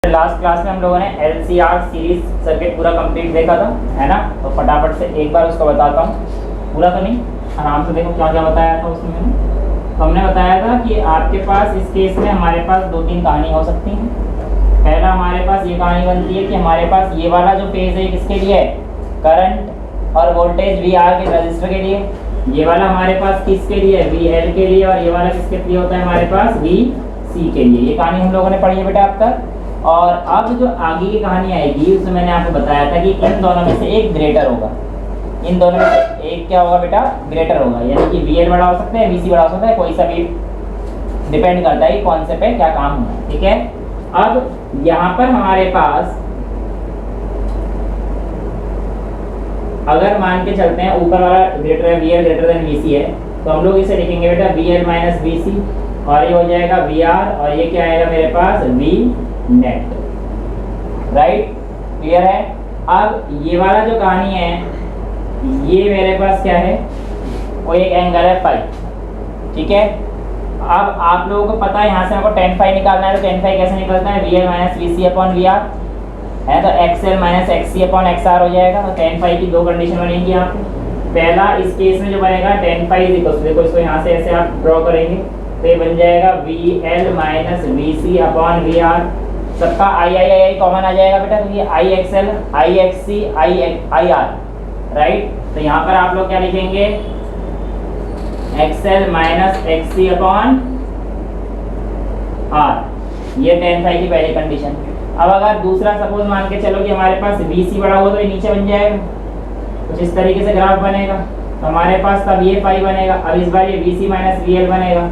Last class में हम लोगों ने LCR सीरीज सर्किट पूरा कंप्लीट देखा था, है ना। तो फटाफट से एक बार उसको बताता हूँ, पूरा तो नहीं, आराम से देखो क्या क्या बताया था उसमें मैंने। तो हमने बताया था कि आपके पास इस केस में हमारे पास दो तीन कहानी हो सकती हैं। पहला हमारे पास ये कहानी बनती है कि हमारे पास ये वाला जो फेज है किसके लिए है, करंट और वोल्टेज VR के रजिस्टर के लिए। ये वाला हमारे पास किसके लिए है, VL के लिए। और ये वाला किसके लिए होता है हमारे पास, VC के लिए। ये कहानी हम लोगों ने पढ़ी है बेटा अब तक। और अब जो आगे की कहानी आएगी उसमें मैंने आपको बताया था कि इन दोनों में से एक ग्रेटर होगा। इन दोनों में से एक क्या होगा बेटा, ग्रेटर होगा। यानी कि VL बड़ा हो सकता है, VC बड़ा हो सकता है, कोई सा भी डिपेंड करता है कि कौन से पे क्या काम होना है, ठीक है। अब यहाँ पर हमारे पास अगर मान के चलते हैं ऊपर वाला ग्रेटर है, VL ग्रेटर देन VC है, तो हम लोग इसे लिखेंगे बेटा VL माइनस VC, और ये हो जाएगा VR, और ये क्या आएगा मेरे पास, V नेट। राइट, क्लियर है। अब ये वाला जो कहानी है, ये मेरे पास क्या है, वो एक एंगल है फाई, ठीक है। अब आप लोगों को पता है यहाँ से हमको tan फाई निकालना है। तो tan फाई कैसे निकलता है, VL minus VC upon VR है, तो XL minus XC upon XR हो जाएगा। तो tan फाई की दो कंडीशन बनेंगी यहाँ पे। पहला इस केस में जो बनेगा tan phi is equal to, देखो इसको यहाँ से ऐसे आप ड्रॉ करेंगे तो ये बन जाएगा VL minus VC upon VR। सबका I कॉमन आ जाएगा बेटा, तो ये IXL IXC IR, राइट। तो यहाँ पर आप लोग क्या लिखेंगे, XL minus XC upon R। ये tan फाई की पहली कंडीशन। अब अगर दूसरा सपोज मान के चलो कि हमारे पास VC बड़ा हुआ तो ये नीचे बन जाएगा, कुछ इस तरीके से ग्राफ बनेगा। तो हमारे पास तब ये फाई बनेगा। अब इस बार ये VC माइनस VL बनेगा,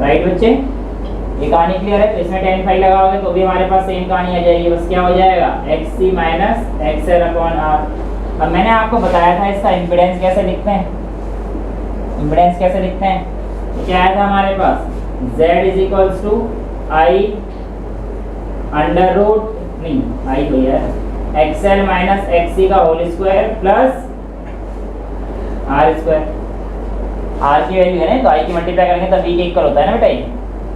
राइट बच्चे। ये कहानी क्लियर है। तो इसमें tan फाई लगाओगे तो भी हमारे पास सेम कहानी आ जाएगी, बस क्या हो जाएगा, XC minus XL upon R। अब मैंने आपको बताया था इसका इम्पीडेंस कैसे लिखते हैं, इम्पीडेंस कैसे लिखते हैं। तो क्या आया था हमारे पास, Z is equals to I under root नहीं I भैया XL माइनस XC का whole square plus R square. R की वैल्यू है ना, तो I की मल्टीप्लाई करेंगे तो V के इक्वल होता है ना बेटा ये,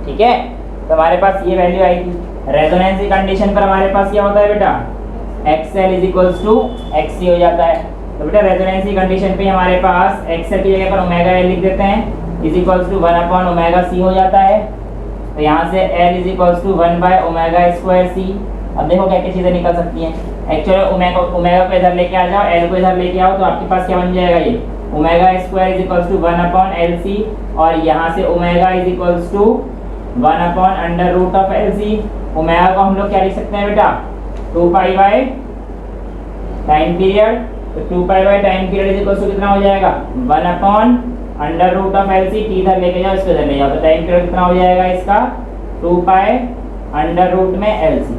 ठीक है। तो हमारे पास ये वैल्यू आई थी। रेजोनेंस की कंडीशन पर हमारे पास क्या होता है बेटा, XL is equals to XC हो जाता है। तो बेटा रेजोनेंस की कंडीशन पे हमारे पास XL की जगह पर ओमेगा L लिख देते हैं, is equals to 1 upon omega C हो जाता है। तो यहाँ से L is equals to 1 by omega square C। अब देखो क्या क्या चीज़ें निकल सकती हैं। एक्चुअली ओमेगा को इधर लेके आ जाओ, L को इधर लेके आओ, तो आपके पास क्या बन जाएगा, ये omega square is equals to 1 upon LC, और यहाँ से omega is equals to 1 upon under root of LC। ओमेगा को हम लोग क्या लिख सकते हैं बेटा, 2 पाई बाय टाइम पीरियड। तो 2 pi by time period is equals to कितना हो जाएगा, 1 upon under root of LC। T इधर लेके जाओ, इसको इधर ले जाओ, तो टाइम पीरियड कितना हो जाएगा इसका, 2 पाई अंडर रूट में LC,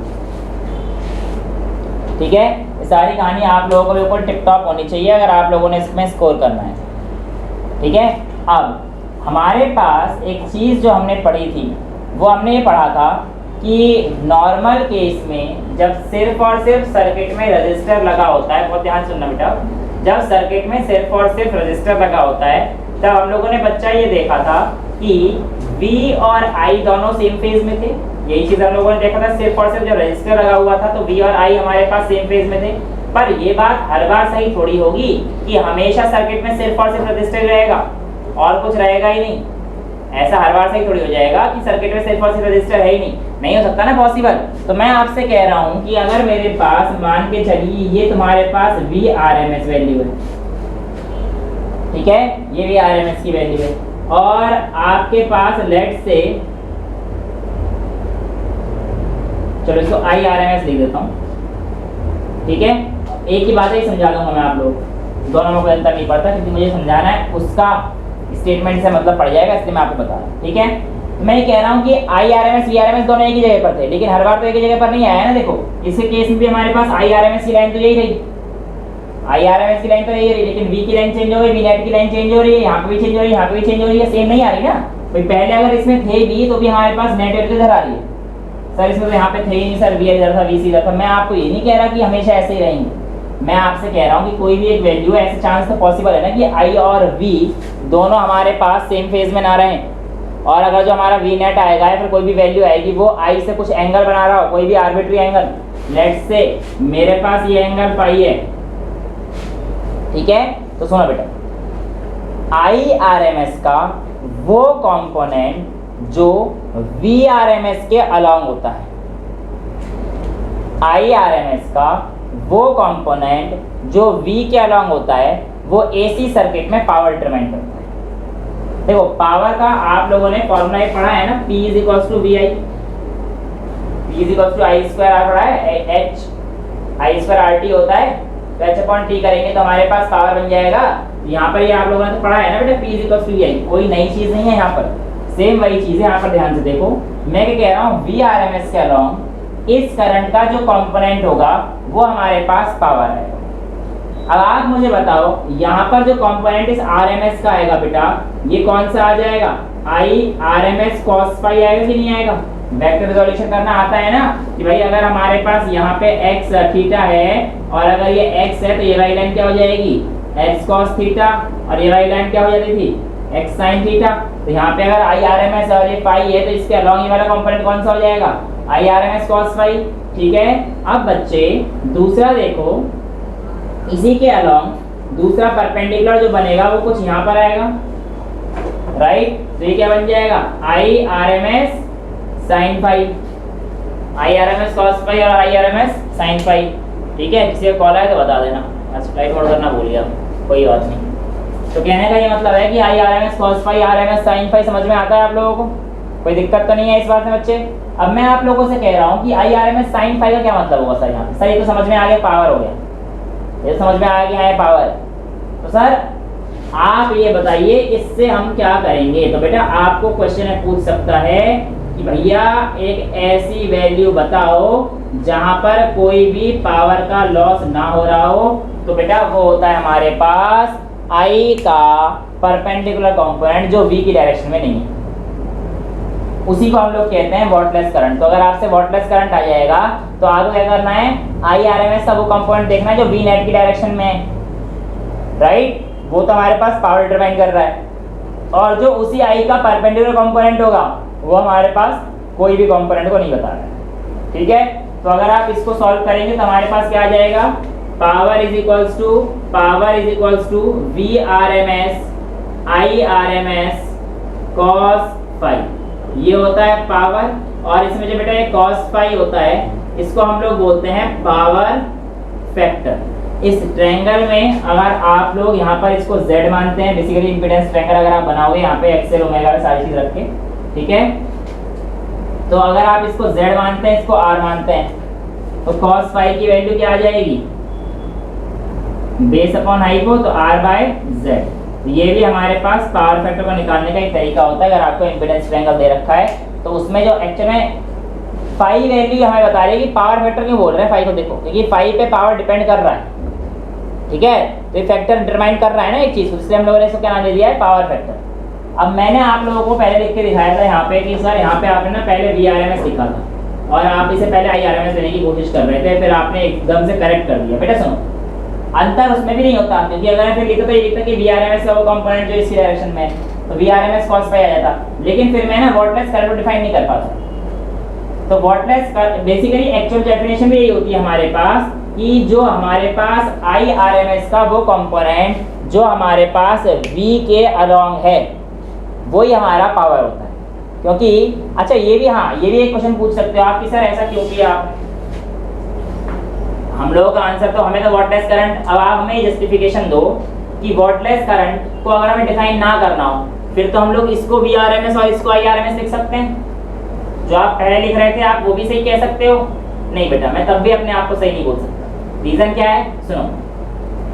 ठीक है। ये सारी कहानी आप लोगों को बिल्कुल टिप टॉप होनी चाहिए अगर आप लोगों ने इसमें स्कोर करना है, ठीक है। अब हमारे पास एक चीज़ जो हमने पढ़ी थी, वो हमने ये पढ़ा था कि नॉर्मल केस में जब सिर्फ और सिर्फ सर्किट में रजिस्टर लगा होता है, बहुत ध्यान सुनना बेटा, जब सर्किट में सिर्फ और सिर्फ रजिस्टर लगा होता है तब हम लोगों ने बच्चा ये देखा था कि V और I दोनों सेम फेज में थे। यही चीज़ हम लोगों ने देखा था, सिर्फ और सिर्फ जब रजिस्टर लगा हुआ था तो V और I हमारे पास सेम फेज में थे। पर ये बात हर बार सही थोड़ी होगी कि हमेशा सर्किट में सिर्फ और सिर्फ रजिस्टर रहेगा और कुछ रहेगा ही नहीं। ऐसा हर बार सही थोड़ी हो जाएगा कि सर्किट में सिर्फ और सिर्फ रजिस्टर है ही नहीं हो सकता ना पॉसिबल। तो मैं आपसे कह रहा हूँ कि अगर मेरे पास मान के चलिए ये तुम्हारे पास VRMS वैल्यू है, ठीक है, ये VRMS की वैल्यू है, और आपके पास लेट से, चलो इसको IRMS लिख देता हूँ, ठीक है। एक ही बात ही समझा दूंगा मैं आप लोग, दोनों में कोई अंतर नहीं पड़ता, क्योंकि मुझे समझाना है उसका स्टेटमेंट से मतलब पड़ जाएगा, इसलिए मैं आपको बता रहा हूँ, ठीक है। तो मैं ये कह रहा हूँ कि IRMS VRMS दोनों एक ही जगह पर थे, लेकिन हर बार तो एक ही जगह पर नहीं आया ना। देखो इसके केस में भी हमारे पास IRMS की लाइन तो यही रही, IRMS की लाइन तो यही रही, लेकिन V की लाइन चेंज हो गई, V नेट की लाइन चेंज हो रही है, यहाँ पे भी चेंज हो रही है, यहाँ पे भी चेंज हो रही है, सेम नहीं आ रही ना भाई। पहले अगर इसमें थे भी तो भी हमारे पास नेटवर्क इधर आ रही है, सर इसमें तो यहाँ पे थे ही नहीं सर, VL इधर था VC इधर था। मैं आपको ये नहीं कह रहा कि हमेशा ऐसे ही रहेंगे, मैं आपसे कह रहा हूँ कि कोई भी एक वैल्यू है, ऐसे चांस तो पॉसिबल है ना कि I और V दोनों हमारे पास सेम फेज में ना रहें, और अगर जो हमारा वी नेट आएगा या फिर कोई भी वैल्यू आएगी वो आई से कुछ एंगल बना रहा हो, कोई भी आर्बिट्री एंगल, लेट्स से मेरे पास ये एंगल पाई है, ठीक है। तो सुनो बेटा, आई आर एम एस का वो कंपोनेंट जो वी आर एम एस के अलॉन्ग होता है, आई आर एम एस का वो कंपोनेंट जो वी के अलॉन्ग होता है, वो एसी सर्किट में पावर डिटरमाइन करता है। देखो पावर का आप लोगों ने फॉर्मूला एक पढ़ा है ना, P is equals to V I, P is equals to I square R पढ़ा है, H I square R T होता है, तो H अपॉन टी करेंगे तो हमारे पास पावर बन जाएगा। यहाँ पर ये आप लोगों ने तो पढ़ा है ना बेटा, P is equals to V I, कोई नई चीज़ नहीं है यहाँ पर, सेम वही चीज़ है। यहाँ पर ध्यान से देखो, मैं क्या कह रहा हूँ, वी आर एम एस के अलॉन्ग इस करंट का जो कंपोनेंट होगा वो हमारे पास पावर है। अब आप मुझे बताओ यहाँ पर जो कंपोनेंट इस RMS का आएगा बेटा, ये कौन सा आ जाएगा, आई RMS cos फाई आएगा कि नहीं आएगा। वेक्टर रिजोल्यूशन करना आता है ना कि भाई अगर हमारे पास यहाँ पे x थीटा है और अगर ये x है तो ये वाली लाइन क्या हो जाएगी, x cos थीटा, और ये वाली लाइन क्या हो जाती थी, x sin थीटा। तो यहाँ पे अगर आई RMS और ये फाई है तो इसके अलॉन्ग ये वाला कंपोनेंट कौन सा हो जाएगा, आई RMS cos फाई, ठीक है। अब बच्चे दूसरा देखो, इसी के अलॉन्ग दूसरा परपेंडिकुलर जो बनेगा वो कुछ यहाँ पर आएगा, राइट। तो ये क्या बन जाएगा, I R M S sine phi, I R M S cos phi और I R M S sine phi, ठीक है। किसी का कॉल आए तो बता देना, स्लाइड मोड करना भूल गया, कोई बात नहीं। तो कहने का ये मतलब है कि I R M S cos phi, R M S sine phi समझ में आता है आप लोगों को, कोई दिक्कत तो नहीं है इस बात में बच्चे। अब मैं आप लोगों से कह रहा हूँ कि I R M S sine phi का क्या मतलब होगा सर, यहाँ पे सर ये तो समझ में आ गया, पावर हो गया, ये समझ में आ गया है पावर। तो सर आप ये बताइए इससे हम क्या करेंगे। तो बेटा आपको क्वेश्चन पूछ सकता है कि भैया एक ऐसी वैल्यू बताओ जहां पर कोई भी पावर का लॉस ना हो रहा हो, तो बेटा वो होता है हमारे पास आई का परपेंडिकुलर कंपोनेंट जो वी की डायरेक्शन में नहीं है, उसी को हम लोग कहते हैं वॉटलेस करंट। तो अगर आपसे वॉटलेस करंट आ जाएगा तो आपको क्या करना है, आई आर एम एस का वो कंपोनेंट देखना है जो वी नेट की डायरेक्शन में है, राइट, वो तो हमारे पास पावर डिटरमाइन कर रहा है। और जो उसी आई का परपेंडिकुलर कंपोनेंट होगा वो हमारे पास कोई भी कंपोनेंट को नहीं बता रहा है, ठीक है। तो अगर आप इसको सॉल्व करेंगे तो हमारे पास क्या आ जाएगा, power is equals to V R M S I R M S cos phi, ये होता है पावर। और इसमें जो बेटा ये cos फाई होता है, इसको हम लोग बोलते हैं पावर फैक्टर। इस ट्रायंगल में अगर आप लोग यहाँ पर इसको Z मानते हैं, बेसिकली इंपीडेंस ट्रायंगल अगर आप बनाओगे यहाँ पे एक्सेल ओमेगा सारी चीज रख के, ठीक है। तो अगर आप इसको Z मानते हैं, इसको R मानते हैं, तो cos फाई की वैल्यू क्या आ जाएगी, बेस अपॉन हाइपो, तो R बाय Z। ये भी हमारे पास पावर फैक्टर को निकालने का एक तरीका होता है। अगर आपको इंपीडेंस ट्रायंगल दे रखा है तो उसमें जो एक्चुअल में फाई वैल्यू हमें बता रही है कि पावर फैक्टर क्यों बोल रहे हैं फाई को, देखो क्योंकि फाई पे पावर डिपेंड कर रहा है, ठीक है। तो ये फैक्टर डिटरमाइन कर रहा है ना एक चीज, इसलिए हम लोगों ने इसको क्या नाम दे दिया है, पावर फैक्टर। अब मैंने आप लोगों को पहले लिख के दिखाया था यहाँ पे कि सर यहाँ पे आपने ना पहले वी आर एम एस लिखा था और आप इसे पहले आई आर एम एस लेने की कोशिश कर रहे थे, फिर आपने एकदम से करेक्ट कर दिया। बेटा सुनो, अंतर उसमें भी नहीं होता, क्योंकि अगर मैं फिर लिखता तो ये लिखता कि वी आर एम एस का वो कंपोनेंट जो इसी डायरेक्शन में है, तो V R M S cos phi आ जाता। लेकिन फिर मैं ना वॉटलेस करंट को डिफाइन नहीं कर पाता। तो वॉटलेस बेसिकली एक्चुअल डेफिनेशन भी यही होती है हमारे पास कि जो हमारे पास आई आर एम एस का वो कंपोनेंट जो हमारे पास वी के अलॉन्ग है वही हमारा पावर होता है। क्योंकि अच्छा ये भी, हाँ ये भी एक क्वेश्चन पूछ सकते हो आप कि सर ऐसा क्यों किया आप, हम लोगों का आंसर तो हमें तो वॉटलेस करंट, अब आप हमें जस्टिफिकेशन दो कि वॉटलेस करंट को अगर हमें डिफाइन ना करना हो फिर तो हम लोग इसको वी आर एम एस और इसको आई आर एम एस लिख सकते हैं। जो आप पहले लिख रहे थे आप वो भी सही कह सकते हो। नहीं बेटा मैं तब भी अपने आप को सही नहीं बोल सकता। रीजन क्या है, सुनो,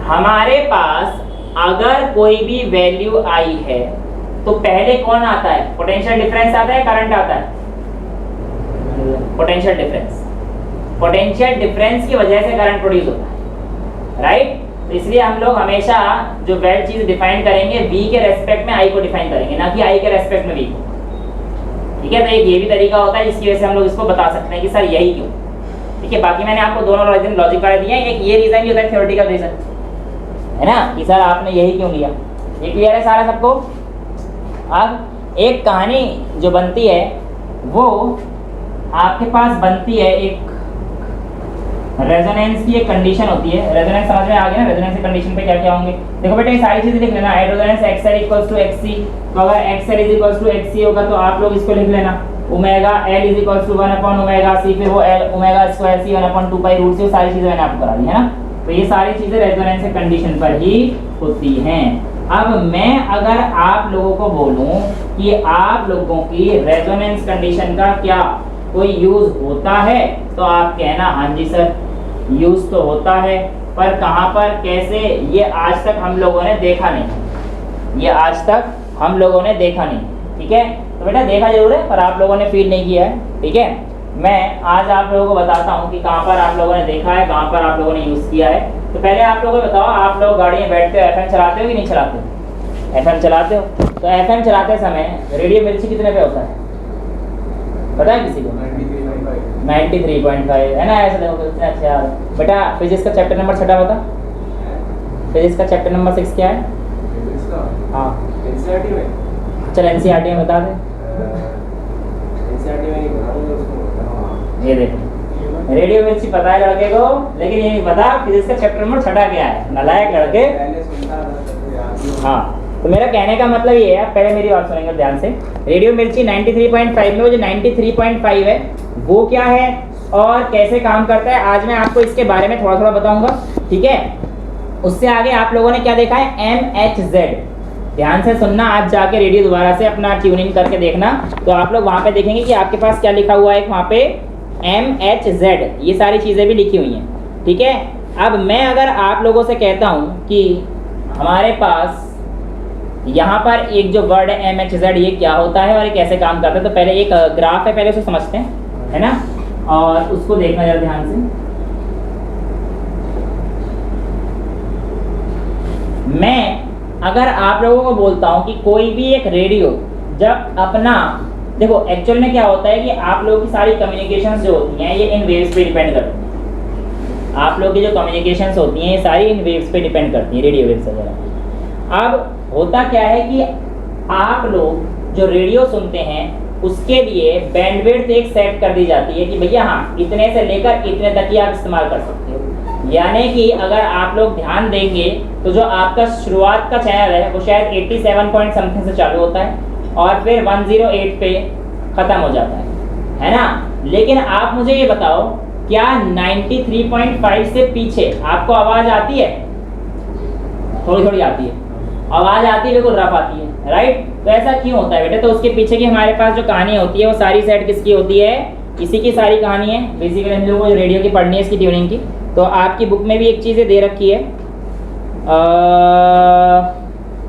हमारे पास अगर कोई भी वैल्यू आई है तो पहले कौन आता है, पोटेंशियल डिफरेंस आता है, करंट आता है, पोटेंशियल डिफरेंस। पोटेंशियल डिफरेंस की वजह से करंट प्रोड्यूस होता है, राइट। तो इसलिए हम लोग हमेशा जो वेल चीज डिफाइन करेंगे V के रेस्पेक्ट में I को डिफाइन करेंगे, ना कि I के रेस्पेक्ट में V को, ठीक है। तो एक ये भी तरीका होता है जिसकी वजह से हम लोग इसको बता सकते हैं कि सर यही क्यों, ठीक है। बाकी मैंने आपको दोनों रीजन लॉजिक वाले दिए हैं, एक ये रीजन भी होता है थ्योरेटिकल रीजन, है ना, कि सर आपने यही क्यों लिया। ये क्लियर है सारा सबको। अब एक कहानी जो बनती है वो आपके पास बनती है, एक रेजोनेंस की एक कंडीशन होती है। रेजोनेंस समझ में आ गया ना? रेजोनेंस की कंडीशन पे क्या क्या होंगे, देखो बेटा ये सारी चीजें लिख लेना। Resonance XL equals to XC, तो अगर XL is equals to XC होगा तो आप लोग इसको लिख लेना omega L is equals to 1 upon omega C, फिर वो L omega square C 1 upon 2 pi root C, सारी चीजें मैंने आपको करा दी है ना। तो ये सारी चीजें रेजोनेंस की कंडीशन पर ही होती हैं। अब मैं अगर आप लोगों को बोलूं कि आप लोगों की रेजोनेंस कंडीशन का क्या कोई यूज होता है, तो आप कहना हाँ जी सर यूज तो होता है, पर कहाँ पर कैसे ये आज तक हम लोगों ने देखा नहीं, ये आज तक हम लोगों ने देखा नहीं। ठीक है, तो बेटा देखा जरूर है पर आप लोगों ने फील नहीं किया है। ठीक है, मैं आज आप लोगों को बताता हूँ कि कहाँ पर आप लोगों ने देखा है, कहाँ पर आप लोगों ने यूज किया है। तो पहले आप लोगों को बताओ, आप लोग गाड़ी में बैठते हो FM चलाते हो कि नहीं चलाते हो? FM चलाते हो, तो FM चलाते समय रेडियो मिर्ची कितने पे होता है पता है किसी को? 93.5 है ना। ऐसा देखो कितना अच्छा यार। बेटा फिजिक्स का चैप्टर नंबर 6 बता, फिजिक्स का चैप्टर नंबर 6 क्या है? हाँ एनसीईआरटी में। चल एनसीईआरटी में बता दे। एनसीईआरटी में नहीं बताऊंगा उसको। ये देखो रेडियो मिर्ची पता है लड़के को, लेकिन ये नहीं पता फिजिक्स का चैप्टर नंबर 6 क्या है। नालायक लड़के। पहले सुनता था। हाँ, तो मेरा कहने का मतलब ये है, पहले मेरी बात सुनेंगे ध्यान से। रेडियो मिर्ची 93.5 में वो जो 93.5 है वो क्या है और कैसे काम करता है, आज मैं आपको इसके बारे में थोड़ा थोड़ा बताऊंगा। ठीक है, उससे आगे आप लोगों ने क्या देखा है? MHZ। ध्यान से सुनना, आज जाके रेडियो दोबारा से अपना ट्यूनिंग करके देखना, तो आप लोग वहाँ पे देखेंगे कि आपके पास क्या लिखा हुआ है वहाँ पे MHZ, ये सारी चीज़ें भी लिखी हुई हैं। ठीक है, अब मैं अगर आप लोगों से कहता हूँ कि हमारे पास यहाँ पर एक जो वर्ड है MHZ, ये क्या होता है और ये कैसे काम करता है, तो पहले एक ग्राफ है, पहले उसे समझते हैं है ना, और उसको देखना जरा ध्यान से। मैं अगर आप लोगों को बोलता हूँ कि कोई भी एक रेडियो जब अपना, देखो एक्चुअल में क्या होता है कि आप लोगों की सारी कम्युनिकेशंस जो होती हैं ये इन वेव्स पे डिपेंड करती हैं। आप लोगों की जो कम्युनिकेशंस होती हैं ये सारी इन वेव्स पे डिपेंड करती हैं, रेडियो वेव्स वगैरह। अब होता क्या है कि आप लोग जो रेडियो सुनते हैं उसके लिए बैंडविड्थ एक सेट कर दी जाती है कि भैया हाँ इतने से लेकर इतने तक ही आप इस्तेमाल कर सकते हो। यानी कि अगर आप लोग ध्यान देंगे तो जो आपका शुरुआत का चैनल है वो शायद 87 पॉइंट समथिंग से चालू होता है और फिर 108 पे ख़त्म हो जाता है ना। लेकिन आप मुझे ये बताओ, क्या 93.5 से पीछे आपको आवाज़ आती है? थोड़ी थोड़ी आती है, आवाज़ आती है, बिल्कुल रफ आती है, राइट। तो ऐसा क्यों होता है बेटा? तो उसके पीछे की हमारे पास जो कहानी होती है वो सारी सेट किसकी होती है? इसी की सारी कहानी है। बेसिकली हम लोगों को जो रेडियो की पढ़नी है इसकी ट्यूनिंग की, तो आपकी बुक में भी एक चीज़ें दे रखी है।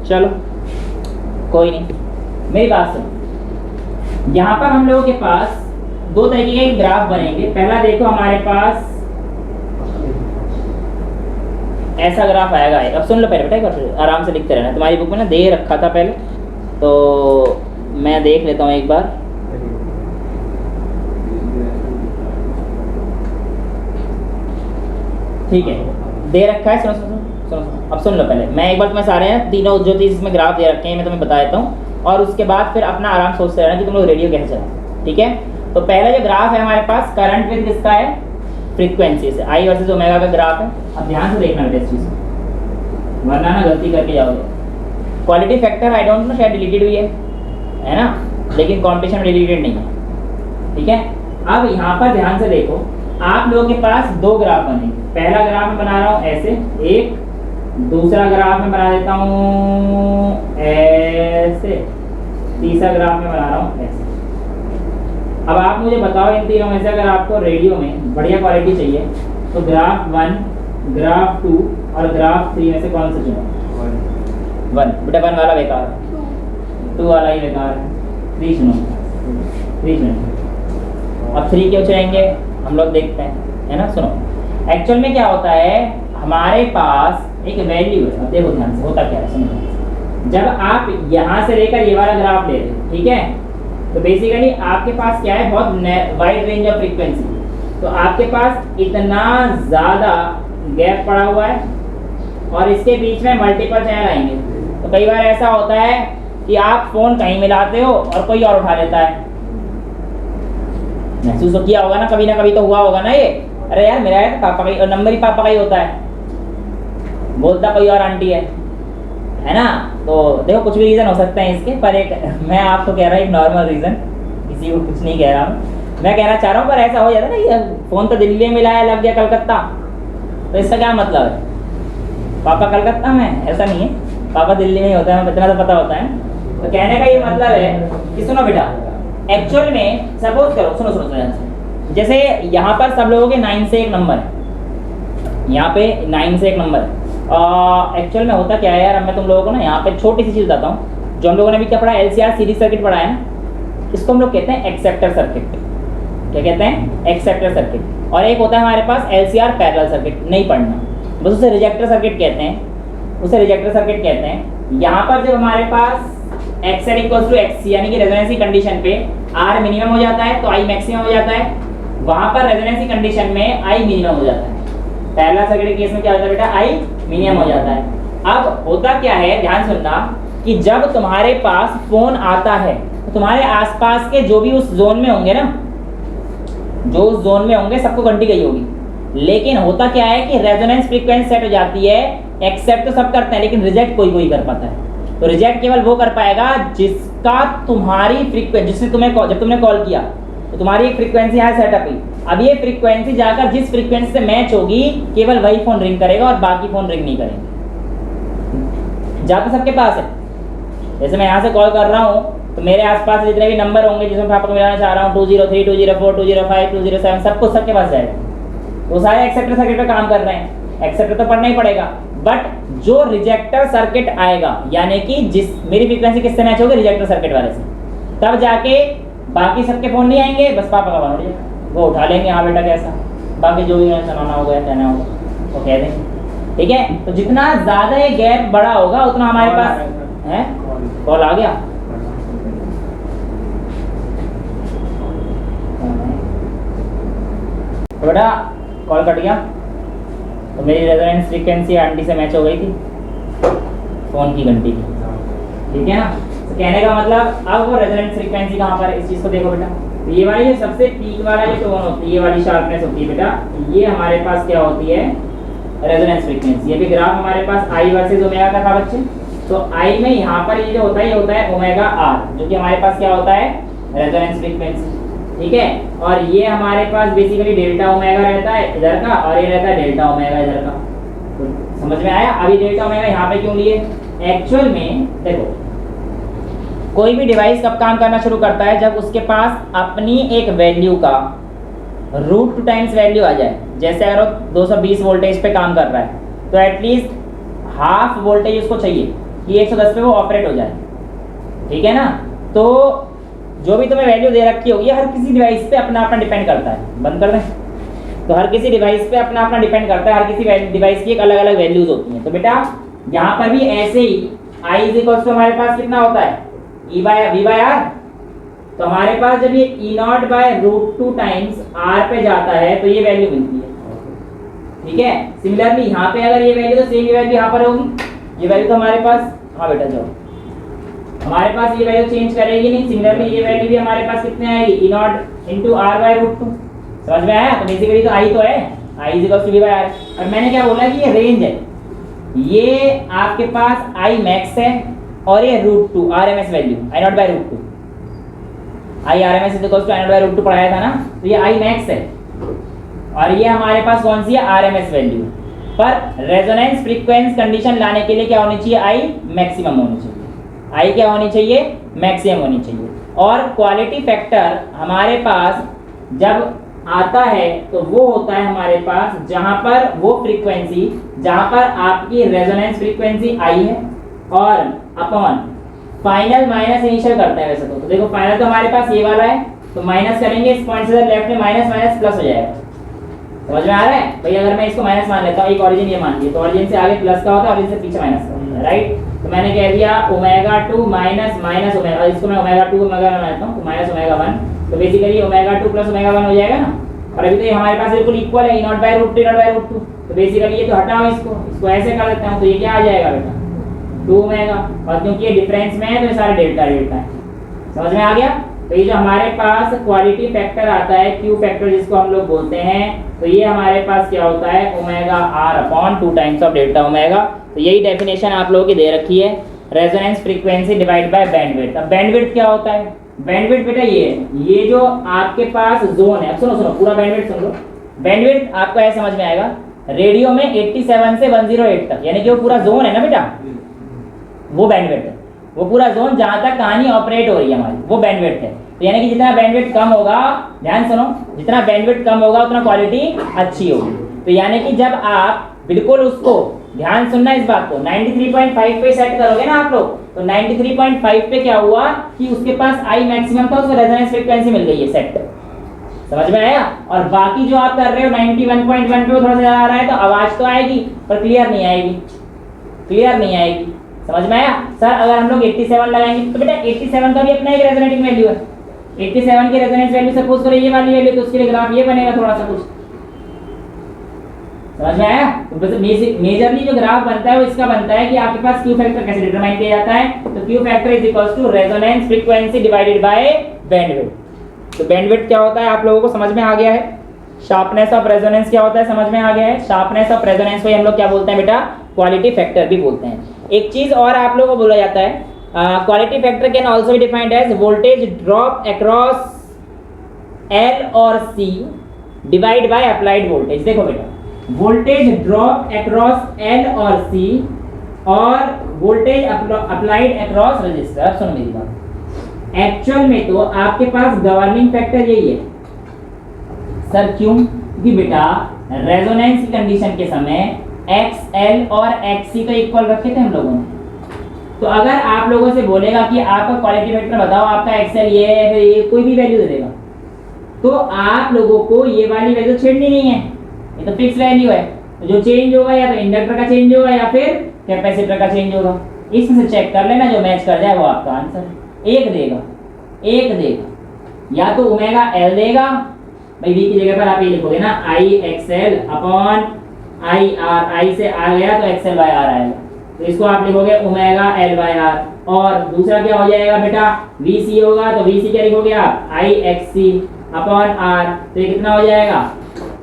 चलो कोई नहीं, मेरी बात सुनो। यहाँ पर हम लोगों के पास दो तरीके के ग्राफ बनेंगे। पहला देखो हमारे पास ऐसा ग्राफ आएगा। अब सुन लो पहले बेटा, आराम से लिखते रहना। तुम्हारी बुक में ना दे रखा था पहले, तो मैं देख लेता हूँ एक बार। ठीक है, दे रखा है। सुनो सुनो सुनो, अब सुन लो पहले। मैं एक बार तुम्हें सारे हैं तीनों जो चीज़ इसमें ग्राफ दे रखे हैं मैं तुम्हें बता देता हूँ, और उसके बाद फिर अपना आराम सोचते रहना कि तुम लोग रेडियो कैसे चलाओ। ठीक है, तो पहला जो ग्राफ है हमारे पास करंट विद किसका है? फ्रीक्वेंसी से, आई वर्सेस ओमेगा का ग्राफ है। अब ध्यान से देखना बेटा इस चीज़ को, वरना ना गलती करके जाओगे। Quality factor I don't know शायद डिलीटेड हुई है ना, लेकिन कॉम्पिटिशन में डिलीटेड नहीं है। ठीक है, अब यहाँ पर ध्यान से देखो, आप लोगों के पास दो ग्राफ बनेंगे। पहला ग्राफ मैं बना रहा हूँ ऐसे एक, दूसरा ग्राफ मैं बना देता हूँ ऐसे, तीसरा ग्राफ मैं बना रहा हूँ ऐसे। अब आप मुझे बताओ इन तीनों में से अगर आपको रेडियो में बढ़िया क्वालिटी चाहिए तो ग्राफ 1, ग्राफ 2 और ग्राफ 3 में से कौन सा चुनो? 1 बेटा, 1 वाला बेकार है, 2 वाला ही बेकार है, 3 चुनो, 3 चुनो। अब 3 क्यों चुनेंगे हम लोग देखते हैं, है ना। सुनो, एक्चुअल में क्या होता है, हमारे पास एक वैल्यू है। अब देखो ध्यान से होता क्या है, सुनो। जब आप यहाँ से लेकर ये वाला ग्राफ ले रहे हो, ठीक है, तो बेसिकली आपके पास क्या है, बहुत वाइड रेंज ऑफ फ्रीक्वेंसी, तो आपके पास इतना ज़्यादा गैप पड़ा हुआ है और इसके बीच में मल्टीपल चैनल आएंगे। तो कई बार ऐसा होता है कि आप फोन कहीं मिलाते हो और कोई और उठा लेता है। महसूस तो किया होगा ना कभी तो हुआ होगा ना ये, अरे यार मेरा है पापा का ही, और नंबर ही पापा का ही होता है, बोलता कोई और आंटी है ना। तो देखो कुछ भी रीज़न हो सकते हैं इसके, पर एक मैं आपको कह रहा हूँ एक नॉर्मल रीज़न, किसी को कुछ नहीं कह रहा हूँ, मैं कहना चाह रहा हूँ। पर ऐसा हो जाता है ना, ये फ़ोन तो दिल्ली में मिला है, लग गया कलकत्ता, तो इसका क्या मतलब है? पापा कलकत्ता में, ऐसा नहीं है, पापा दिल्ली में ही होता है, इतना तो पता होता है। तो कहने का ये मतलब है कि सुनो बेटा, एक्चुअल में सपोज करो, सुनो, जैसे यहाँ पर सब लोगों के 9 से एक नंबर है, यहाँ पे 9 से एक नंबर है। एक्चुअल में होता क्या है यार, अब मैं तुम लोगों को ना यहाँ पे छोटी सी चीज़ बताता हूँ। जो हम लोगों ने भी क्या पढ़ा, LCR सीरीज सर्किट पढ़ा है ना, इसको हम लोग कहते हैं एक्सेप्टर सर्किट। क्या कहते हैं? Acceptor circuit. और एक होता है हमारे पास LCR पैरेलल सर्किट, नहीं पढ़ना, बस उसे रिजेक्टर सर्किट कहते हैं, उसे रिजेक्टर सर्किट कहते हैं। यहाँ पर जब हमारे पास XL इक्वल्स टू XC यानी कि रेजोनेंसी कंडीशन पे R मिनिमम हो जाता है तो I मैक्सिमम हो जाता है, वहाँ पर रेजोनेंसी कंडीशन में I मिनिमम हो जाता है। पहला सर्किट के केस में क्या होता है बेटा, I मिनिमम हो जाता है। अब होता क्या है, ध्यान सुनना, कि जब तुम्हारे पास फोन आता है तो तुम्हारे आसपास के जो भी उस जोन में होंगे ना, जो उस जोन में होंगे सबको घंटी गई होगी। लेकिन होता क्या है कि रेजोनेंस फ्रीक्वेंसी सेट हो जाती है, एक्सेप्ट तो सब करते हैं लेकिन रिजेक्ट कोई कोई कर पाता है। तो रिजेक्ट केवल वो कर पाएगा जिसका तुम्हारी फ्रीक्वेंसी, जिसने तुम्हें जब तुमने कॉल किया तो तुम्हारी एक फ्रीक्वेंसी यहाँ सेटअप हुई, अब ये फ्रीक्वेंसी जाकर जिस फ्रीक्वेंसी से मैच होगी केवल वही फोन रिंग करेगा और बाकी फोन रिंग नहीं करेंगे। जा तो सबके पास है, जैसे मैं यहाँ से कॉल कर रहा हूँ तो मेरे आसपास जितने भी नंबर होंगे जिसमें पापा को मिलाना चाह रहा हूँ, 203, 204, 205, 207, सबको सबके पास जाएगा। वो सारे एक्सेप्टर सर्किट पे काम कर रहे हैं, एक्सेप्टर तो पढ़ना ही पड़ेगा। बट जो रिजेक्टर सर्किट आएगा, यानी कि जिस मेरी फ्रीक्वेंसी किससे मैच होगी, रिजेक्टर सर्किट वाले से, तब जाके बाकी सबके फोन नहीं आएंगे, बस पापा का फोन उठ जाएगा, वो उठा लेंगे, हाँ बेटा कैसा, बाकी जो भी सुनाना होगा या कहना होगा वो कह देंगे। ठीक है, तो जितना ज़्यादा ये गैप बड़ा होगा उतना हमारे पास है। कॉल आ गया, तो बेटा कॉल कट गया तो मेरी रेजोनेंस फ्रीक्वेंसी आंटी से मैच हो गई थी फोन की घंटी की। ठीक है ना, तो कहने का मतलब अब वो रेजोनेंस फ्रीक्वेंसी कहाँ पर है, इस चीज़ को देखो बेटा। तो ये वाली जो सबसे पीक वाला जो टोन होती है, ये वाली शार्पनेस होती है बेटा, ये हमारे पास क्या होती है, रेजोनेंस फ्रीक्वेंसी। ये भी ग्राफ हमारे पास I वर्सेस ओमेगा का था बच्चे। तो I में यहाँ पर ये जो होता है, ये होता है ओमेगा R, जो कि हमारे पास क्या होता है, रेजोनेंस फ्रीक्वेंसी। ठीक है, और ये हमारे पास बेसिकली डेल्टा ओमेगा रहता है इधर का, और ये रहता है डेल्टा ओमेगा इधर का। तो समझ में आया? अभी डेल्टा ओमेगा यहाँ पे क्यों लिए? एक्चुअल में देखो, कोई भी डिवाइस कब काम करना शुरू करता है, जब उसके पास अपनी एक वैल्यू का √2 टाइम्स वैल्यू आ जाए। जैसे अगर वो 220 वोल्टेज पे काम कर रहा है तो एटलीस्ट हाफ वोल्टेज उसको चाहिए कि 110 पे वो ऑपरेट हो जाए। ठीक है ना, तो जो भी तुम्हें वैल्यू दे रखी होगी हर किसी डिवाइस पे अपना अपना डिपेंड करता है। बंद कर दें, तो हर किसी डिवाइस पे अपना अपना डिपेंड करता है, हर किसी डिवाइस की एक अलग अलग वैल्यूज होती हैं। तो बेटा यहाँ पर भी ऐसे ही I इक्वल्स टू हमारे पास कितना होता है, V/R। तो हमारे पास जब ये E0/√2 टाइम्स R पे जाता है तो ये वैल्यू मिलती है। ठीक है, सिमिलरली यहाँ पे अगर ये वैल्यू, तो सेम वैल्यू यहाँ पर होगी। ये वैल्यू तो हमारे पास, हाँ बेटा जाओ, हमारे पास ये वैल्यू चेंज करेगी नहीं। सिमिलरली ये वैल्यू भी हमारे पास कितने आएगी, E0 इंटू R/√2। समझ में आया? तो बेसिकली तो I तो है, I इक्वल्स टू V/R। और मैंने क्या बोला कि ये रेंज है, ये आपके पास I मैक्स है और ये √2 RMS value, I0/√2। I RMS equals to I0/√2 पढ़ाया था ना, तो ये I मैक्स है और ये हमारे पास कौन सी है, RMS वैल्यू। पर रेजोनेंस फ्रीक्वेंसी कंडीशन लाने के लिए क्या होनी चाहिए, I मैक्सिमम होनी चाहिए। I क्या होनी चाहिए, मैक्सिमम होनी चाहिए। और क्वालिटी फैक्टर हमारे पास जब आता है तो वो होता है हमारे पास जहां पर वो फ्रीक्वेंसी, जहां पर आपकी रेजोनेंस फ्रीक्वेंसी I है और अपॉन फाइनल माइनस इनिशियल करते हैं। वैसे तो देखो फाइनल तो हमारे पास ये वाला है, तो माइनस करेंगे इस पॉइंट से, लेफ्ट में माइनस माइनस प्लस हो जाएगा। समझ में आ रहा है भाई? अगर मैं इसको माइनस मान लेता हूँ, एक ऑरिजिन ये मान लिया, तो ऑरिजिन से आगे प्लस का होता है, ऑरिजिन से पीछे माइनस का होता है, राइट। तो मैंने कह दिया ω2 माइनस माइनस ओमेगा, इसको मैं ω2 ओमेगा बनाता हूँ, तो माइनस ω1, तो बेसिकली ω2 प्लस ω1 हो जाएगा ना। और अभी तो ये हमारे पास बिल्कुल इक्वल है, E0/√2 E0/√2। तो बेसिकली ये तो हटाओ, इसको ऐसे कर देता हूँ, तो ये क्या आ जाएगा बेटा, 2 ओमेगा, और क्योंकि ये डिफरेंस में है तो ये सारे डेल्टा डेल्टा है। समझ में आ गया? तो ये जो हमारे पास क्वालिटी फैक्टर आता है, क्यू फैक्टर जिसको हम लोग बोलते हैं, तो ये हमारे पास क्या होता है, omega R upon 2 times of delta omega. तो यही डेफिनेशन आप लोगों की दे रखी है, resonance frequency divide by bandwidth. अब बैंडविड्थ क्या होता है? बैंडविड्थ बेटा ये है, ये जो आपके पास जोन है, अब सुनो सुनो पूरा बैंडविड्थ सुन लो। बैंडविड्थ आपको ऐसे समझ में आएगा, रेडियो में 87 से 108 तक, यानी कि वो पूरा जोन है ना बेटा, वो बैंडविड्थ है। वो पूरा जोन जहां तक कहानी ऑपरेट हो रही है हमारी, वो बैंडविड्थ है। तो यानी कि जितना बैंडविड्थ कम होगा, ध्यान सुनो, जितना बैंडविड्थ कम होगा उतना क्वालिटी अच्छी होगी। तो यानी कि जब आप बिल्कुल उसको, ध्यान सुनना इस बात को, 93.5 पे सेट करोगे ना आप लोग, तो 93.5 पे क्या हुआ कि उसके पास आई मैक्सिमम था, उसको रेजोनेंस फ्रीक्वेंसी मिल गई है सेट। समझ में आया? और बाकी जो आप कर रहे हो 91.1 पे थोड़ा सा ज्यादा आ रहा है, तो आवाज तो आएगी पर क्लियर नहीं आएगी, क्लियर नहीं आएगी। समझ में आया? सर अगर हम लोग 87 लगाएंगे तो बेटा 87 का भी अपना एक रेजोनेटिंग वैल्यू है। 87 की रेजोनेंस वैल्यू सपोज करो ये वाली वैल्यू, तो उसके लिए ग्राफ ये बनेगा थोड़ा सा कुछ। समझ में आया? तो मेजरली जो ग्राफ बनता है वो इसका बनता है कि आपके पास क्यू फैक्टर कैसे डिटरमाइन किया जाता है, तो Q factor is equals to resonance frequency divided by bandwidth. तो बैंडविड्थ क्या होता है आप लोगों को समझ में आ गया है। शार्पनेस ऑफ रेजोनेंस क्या होता है समझ में आ गया है। शार्पनेस ऑफ रेजोनेंस को हम लोग क्या बोलते हैं बेटा, क्वालिटी फैक्टर भी बोलते हैं। एक चीज और आप लोगों को बोला जाता है, quality factor can also be defined as voltage drop across L और C divide by applied voltage. देखो बेटा, वोल्टेज ड्रॉप अक्रॉस एल और सी और वोल्टेज अप्लाइड अक्रॉस रजिस्टर। सुनो मेरी बात, एक्चुअल में तो आपके पास गवर्निंग फैक्टर यही है सर। क्यों? क्योंकि बेटा रेजोनेंस की कंडीशन के समय एक्स एल और एक्स सी तो इक्वल रखे थे हम लोगों ने। तो अगर आप लोगों से बोलेगा कि आपका क्वालिटी फैक्टर बताओ, आपका एक्स एल ये है, फिर ये कोई भी वैल्यू दे देगा, तो आप लोगों को ये वाली वैल्यू छेड़नी नहीं है, ये तो फिक्स वैल्यू है। तो जो चेंज होगा या तो इंडक्टर का चेंज होगा या फिर कैपेसिटर का चेंज होगा। इसमें से चेक कर लेना, जो मैच कर जाए वो आपका आंसर। एक देगा, एक देगा, या तो ओमेगा एल देगा, भाई वी की जगह पर आप ये लिखोगे ना I X L upon I R, I से आर गया तो एक्स एल बाय आर आएगा, तो इसको आप लिखोगे ओमेगा एल बाय आर। और दूसरा क्या हो जाएगा बेटा, वी सी होगा, तो वी सी क्या लिखोगे आप, आई एक्स सी अपॉन आर, तो ये कितना हो जाएगा,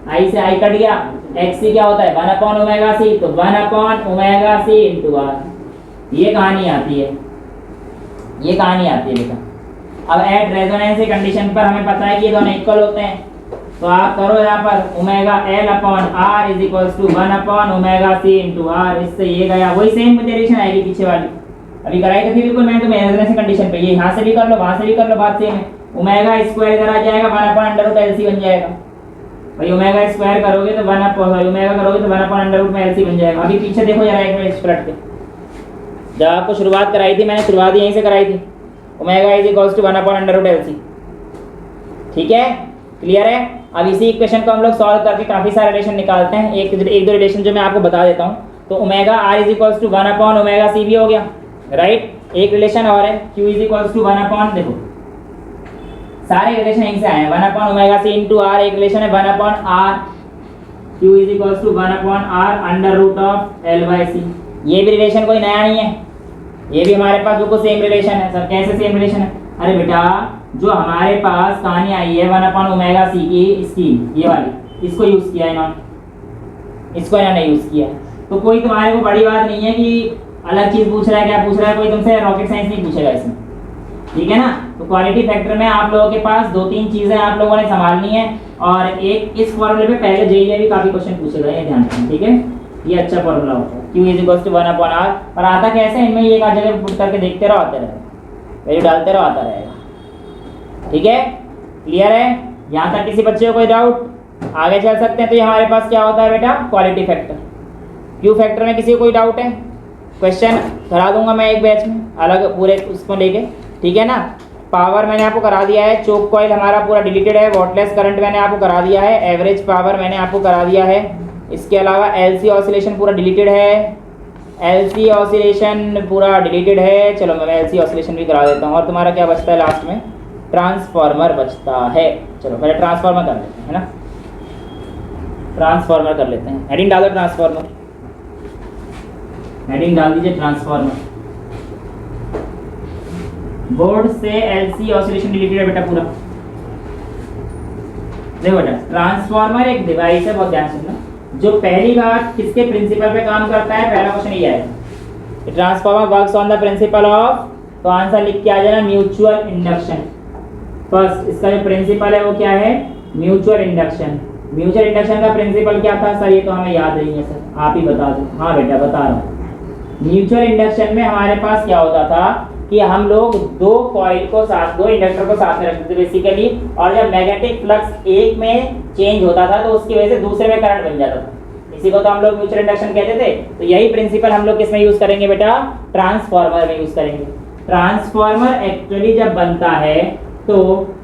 आई से आई कट गया, एक्स सी क्या होता है 1 अपॉन ओमेगा सी, तो 1 upon omega C into R. ये कहानी आती है, ये कहानी आती है बेटा। अब एट रेजोनेंस की कंडीशन पर हमें पता है कि ये दोनों इक्वल होते हैं, तो आप करो यहाँ पर omega L upon R is equals to 1 upon omega C into R. इससे ये गया, वही सेम डेरिवेशन आएगी पीछे वाली, अभी कराई तो थी बिल्कुल मैंने, तो रेजोनेंस की कंडीशन पे ये यहाँ से भी कर लो वहाँ से भी कर लो, बात सेम है। ओमेगा स्क्वायर इधर आ जाएगा, 1 upon under root L C बन जाएगा। भाई ओमेगा स्क्वायर करोगे तो 1 अपॉन ओमेगा करोगे तो 1 अपॉन अंडर रूट में एल सी बन जाएगा। अभी पीछे देखो जरा एक मिनट पलट के, जब आपको शुरुआत कराई थी मैंने, शुरुआत यहीं से कराई थी, omega is equals to 1 upon under root L C. ठीक है, क्लियर है। अब इसी इक्वेशन को हम लोग सॉल्व करके काफ़ी सारे रिलेशन निकालते हैं। एक दो रिलेशन जो मैं आपको बता देता हूँ, तो omega R is equals to 1 upon omega C भी हो गया, राइट। एक रिलेशन और है, Q is equals to 1 upon, देखो सारे रिलेशन यहीं से आए हैं, 1 upon omega C into R. एक रिलेशन है 1 upon R, Q is equals to 1 upon R under root of L by C. ये भी रिलेशन कोई नया नहीं है, ये भी हमारे पास बिल्कुल सेम रिलेशन है। सर कैसे सेम रिलेशन है? अरे बेटा जो हमारे पास कहानी आई है 1 अपॉन ओमेगा सी की, इसकी ये वाली, इसको यूज़ किया है इन्होंने, इसको इन्होंने यूज़ किया है। तो कोई तुम्हारे को बड़ी बात नहीं है कि अलग चीज़ पूछ रहा है, क्या पूछ रहा है, कोई तुमसे रॉकेट साइंस नहीं पूछेगा इसमें, ठीक है ना। तो क्वालिटी फैक्टर में आप लोगों के पास 2-3 चीज़ें आप लोगों ने संभालनी है, और एक इस फॉर्मूले पे पहले जेईई में भी काफ़ी क्वेश्चन पूछेगा, ये ध्यान रखना, ठीक है। ये अच्छा फॉर्मूला होता है, Q is equals to 1 upon R. और आता कैसे, इनमें ये एक जगह पुट करके देखते रहो, आते रहेगा, वैल्यू डालते रहो, आता रहेगा, ठीक है, क्लियर है। यहाँ तक किसी बच्चे को कोई डाउट, आगे चल सकते हैं। तो ये हमारे पास क्या होता है बेटा, क्वालिटी फैक्टर। क्यू फैक्टर में किसी को कोई डाउट है? क्वेश्चन करा दूंगा मैं एक बैच में अलग पूरे उसको लेके, ठीक है ना। पावर मैंने आपको करा दिया है, चोक कॉइल हमारा पूरा डिलीटेड है, वॉटलेस करंट मैंने आपको करा दिया है, एवरेज पावर मैंने आपको करा दिया है। इसके अलावा एलसी ऑसिलेशन पूरा डिलीटेड है, एलसी ऑसिलेशन पूरा डिलीटेड है। चलो मैं एलसी ऑसिलेशन भी करा देता हूँ। और तुम्हारा क्या बचता है लास्ट में, ट्रांसफार्मर बचता है। चलो पहले ट्रांसफार्मर कर लेते हैं, है ना, ट्रांसफार्मर कर लेते हैं। हेडिंग डालो ट्रांसफार्मर, हेडिंग डाल दीजिए ट्रांसफार्मर। बोर्ड से एलसी ऑसिलेशन डिलीटेड है बेटा पूरा। देखो बेटा, ट्रांसफार्मर एक डिवाइस है, बहुत ध्यान सुनना, जो पहली बात किसके प्रिंसिपल पे काम करता है, पहला क्वेश्चन ये आएगा, transformer works on the principle of, तो आंसर लिख के आ जाना म्यूचुअल इंडक्शन। फर्स्ट इसका जो प्रिंसिपल है वो क्या है, म्यूचुअल इंडक्शन। म्यूचुअल इंडक्शन का प्रिंसिपल क्या था सर, ये तो हमें याद नहीं है सर, आप ही बता दो। हाँ बेटा बता रहा हूँ। म्यूचुअल इंडक्शन में हमारे पास क्या होता था कि हम लोग दो कॉइल को साथ, दो इंडक्टर को साथ में रखते थे बेसिकली, और जब मैग्नेटिक फ्लक्स एक में चेंज होता था तो उसकी वजह से दूसरे में करंट बन जाता था, इसी को तो हम लोग म्यूचुअल इंडक्शन कहते थे। तो यही प्रिंसिपल हम लोग किसमें यूज करेंगे बेटा, ट्रांसफार्मर में यूज करेंगे। ट्रांसफार्मर एक्चुअली जब बनता है तो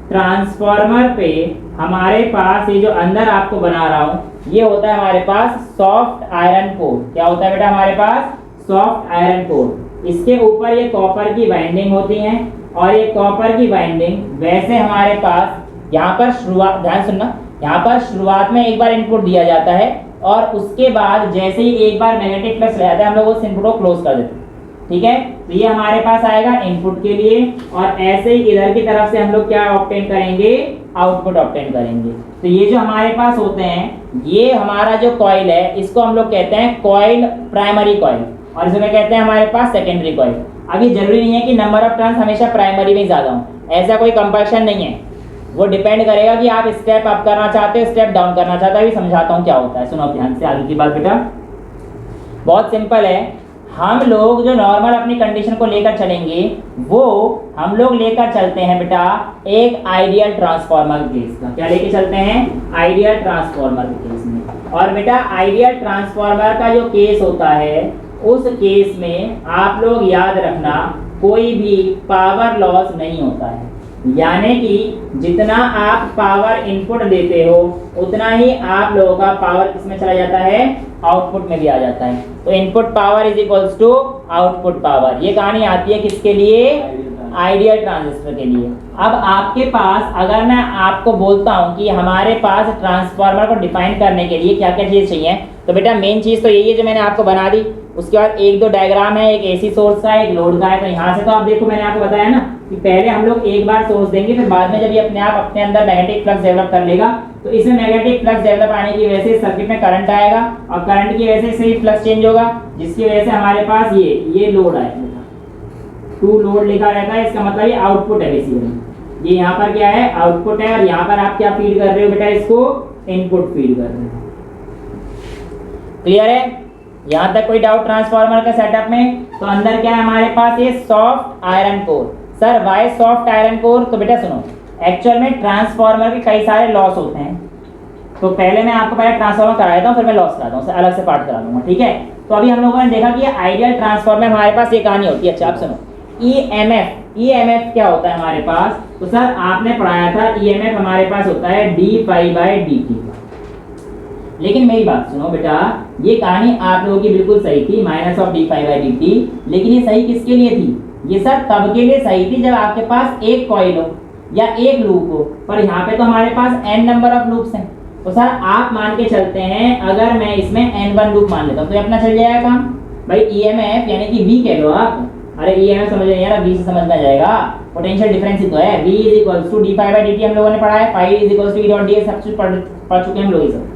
ट्रांसफार्मर पे हमारे पास ये जो अंदर आपको बना रहा हूं, ये होता है हमारे पास सॉफ्ट आयरन कोर। क्या होता है बेटा हमारे पास, सॉफ्ट आयरन कोर। इसके ऊपर ये कॉपर की वाइंडिंग होती है, और ये कॉपर की वाइंडिंग वैसे हमारे पास यहाँ पर शुरुआत, ध्यान सुनना, यहाँ पर शुरुआत में एक बार इनपुट दिया जाता है, और उसके बाद जैसे ही एक बार मैग्नेटिक फ्लक्स रहता है हम लोग उस इनपुट को क्लोज कर देते हैं। ठीक है, तो ये हमारे पास आएगा इनपुट के लिए, और ऐसे ही इधर की तरफ से हम लोग क्या ऑब्टेन करेंगे, आउटपुट ऑब्टेन करेंगे। तो ये जो हमारे पास होते हैं, ये हमारा जो कॉइल है इसको हम लोग कहते हैं कॉइल, प्राइमरी कॉइल, और इसमें कहते हैं हमारे पास सेकेंडरी कॉइल। अब ये जरूरी नहीं है कि नंबर ऑफ टर्न्स हमेशा प्राइमरी में ज्यादा हो, ऐसा कोई कंपल्शन नहीं है, वो डिपेंड करेगा कि आप स्टेप अप करना चाहते हो, स्टेप डाउन करना चाहते हो। अभी समझाता हूँ क्या होता है, सुनो ध्यान से आगे की बात बेटा। बहुत सिंपल है, हम लोग जो नॉर्मल अपनी कंडीशन को लेकर चलेंगे वो हम लोग लेकर चलते हैं बेटा एक आइडियल ट्रांसफार्मर केस का। क्या लेके चलते हैं, आइडियल ट्रांसफार्मर के केस में। और बेटा आइडियल ट्रांसफार्मर का जो केस होता है, उस केस में आप लोग याद रखना कोई भी पावर लॉस नहीं होता है, यानी कि जितना आप पावर इनपुट देते हो उतना ही आप लोगों का पावर किसमें चला जाता है, आउटपुट में भी आ जाता है। तो input power is equals to output power. ये कहानी आती है किसके लिए, आइडियल ट्रांजिस्टर के लिए। अब आपके पास अगर मैं आपको बोलता हूं कि हमारे पास ट्रांसफार्मर को डिफाइन करने के लिए क्या क्या चीज़ चाहिए, तो बेटा मेन चीज़ तो यही है जो मैंने आपको बना दी। उसके बाद एक दो डायग्राम है, एक एसी सोर्स का है, एक लोड का है। तो यहाँ से तो आप देखो मैंने आपको बताया ना कि पहले हम लोग एक बार सोर्स देंगे, फिर बाद में जब ये अपने आप अपने अंदर मैग्नेटिक फ्लक्स डेवलप कर लेगा, तो इसमें मैग्नेटिक फ्लक्स डेवलप आने की वजह से सर्किट में करंट आएगा, और करंट की वजह से फ्लक्स चेंज होगा, जिसकी वजह से हमारे पास ये लोड आएगा। टू लोड लिखा रहता है, इसका मतलब ये आउटपुट है बेसिकली। ये यहाँ पर क्या है, आउटपुट है, और यहाँ पर आप क्या फीड कर रहे हो बेटा, इसको इनपुट फीड कर रहे हो। क्लियर है, यहाँ तक कोई डाउट ट्रांसफार्मर का सेटअप में? तो अंदर क्या है हमारे पास, ये soft iron core. Sir why soft iron core? तो बेटा सुनो, एक्चुअल में ट्रांसफार्मर के कई सारे लॉस होते हैं, तो पहले मैं आपको पहले ट्रांसफार्मर करा देता हूँ, फिर मैं लॉस कराता हूँ, अलग से पार्ट करा दूंगा। ठीक है, तो अभी हम लोगों ने देखा कि आइडियल ट्रांसफार्मर हमारे पास ये कहानी होती है। अच्छा आप सुनो, ईएमएफ क्या होता है हमारे पास? तो सर आपने पढ़ाया था ईएमएफ हमारे पास होता है d∅dt। लेकिन मेरी बात सुनो बेटा, ये कहानी आप लोगों की बिल्कुल सही थी, -d∅dt, लेकिन ये सही किसके लिए थी? ये सर तब के लिए सही थी जब आपके पास एक कॉइल हो या एक लूप हो, पर यहाँ पे तो हमारे पास n नंबर ऑफ लूप्स हैं। तो सर आप मान के चलते हैं, अगर मैं इसमें n1 लूप मान लेता हूँ तो ये अपना चल जाएगा काम। भाई ईएमएफ यानी कि V कह लो आप, अरे ईएमएफ समझ नहीं यार, V से समझना जाएगा, पोटेंशियल डिफरेंस ही तो है। V is equals to d∅dt हम लोगों ने पढ़ा है, phi is equals to E.ds सब कुछ पढ़ चुके हैं हम लोग ये सब।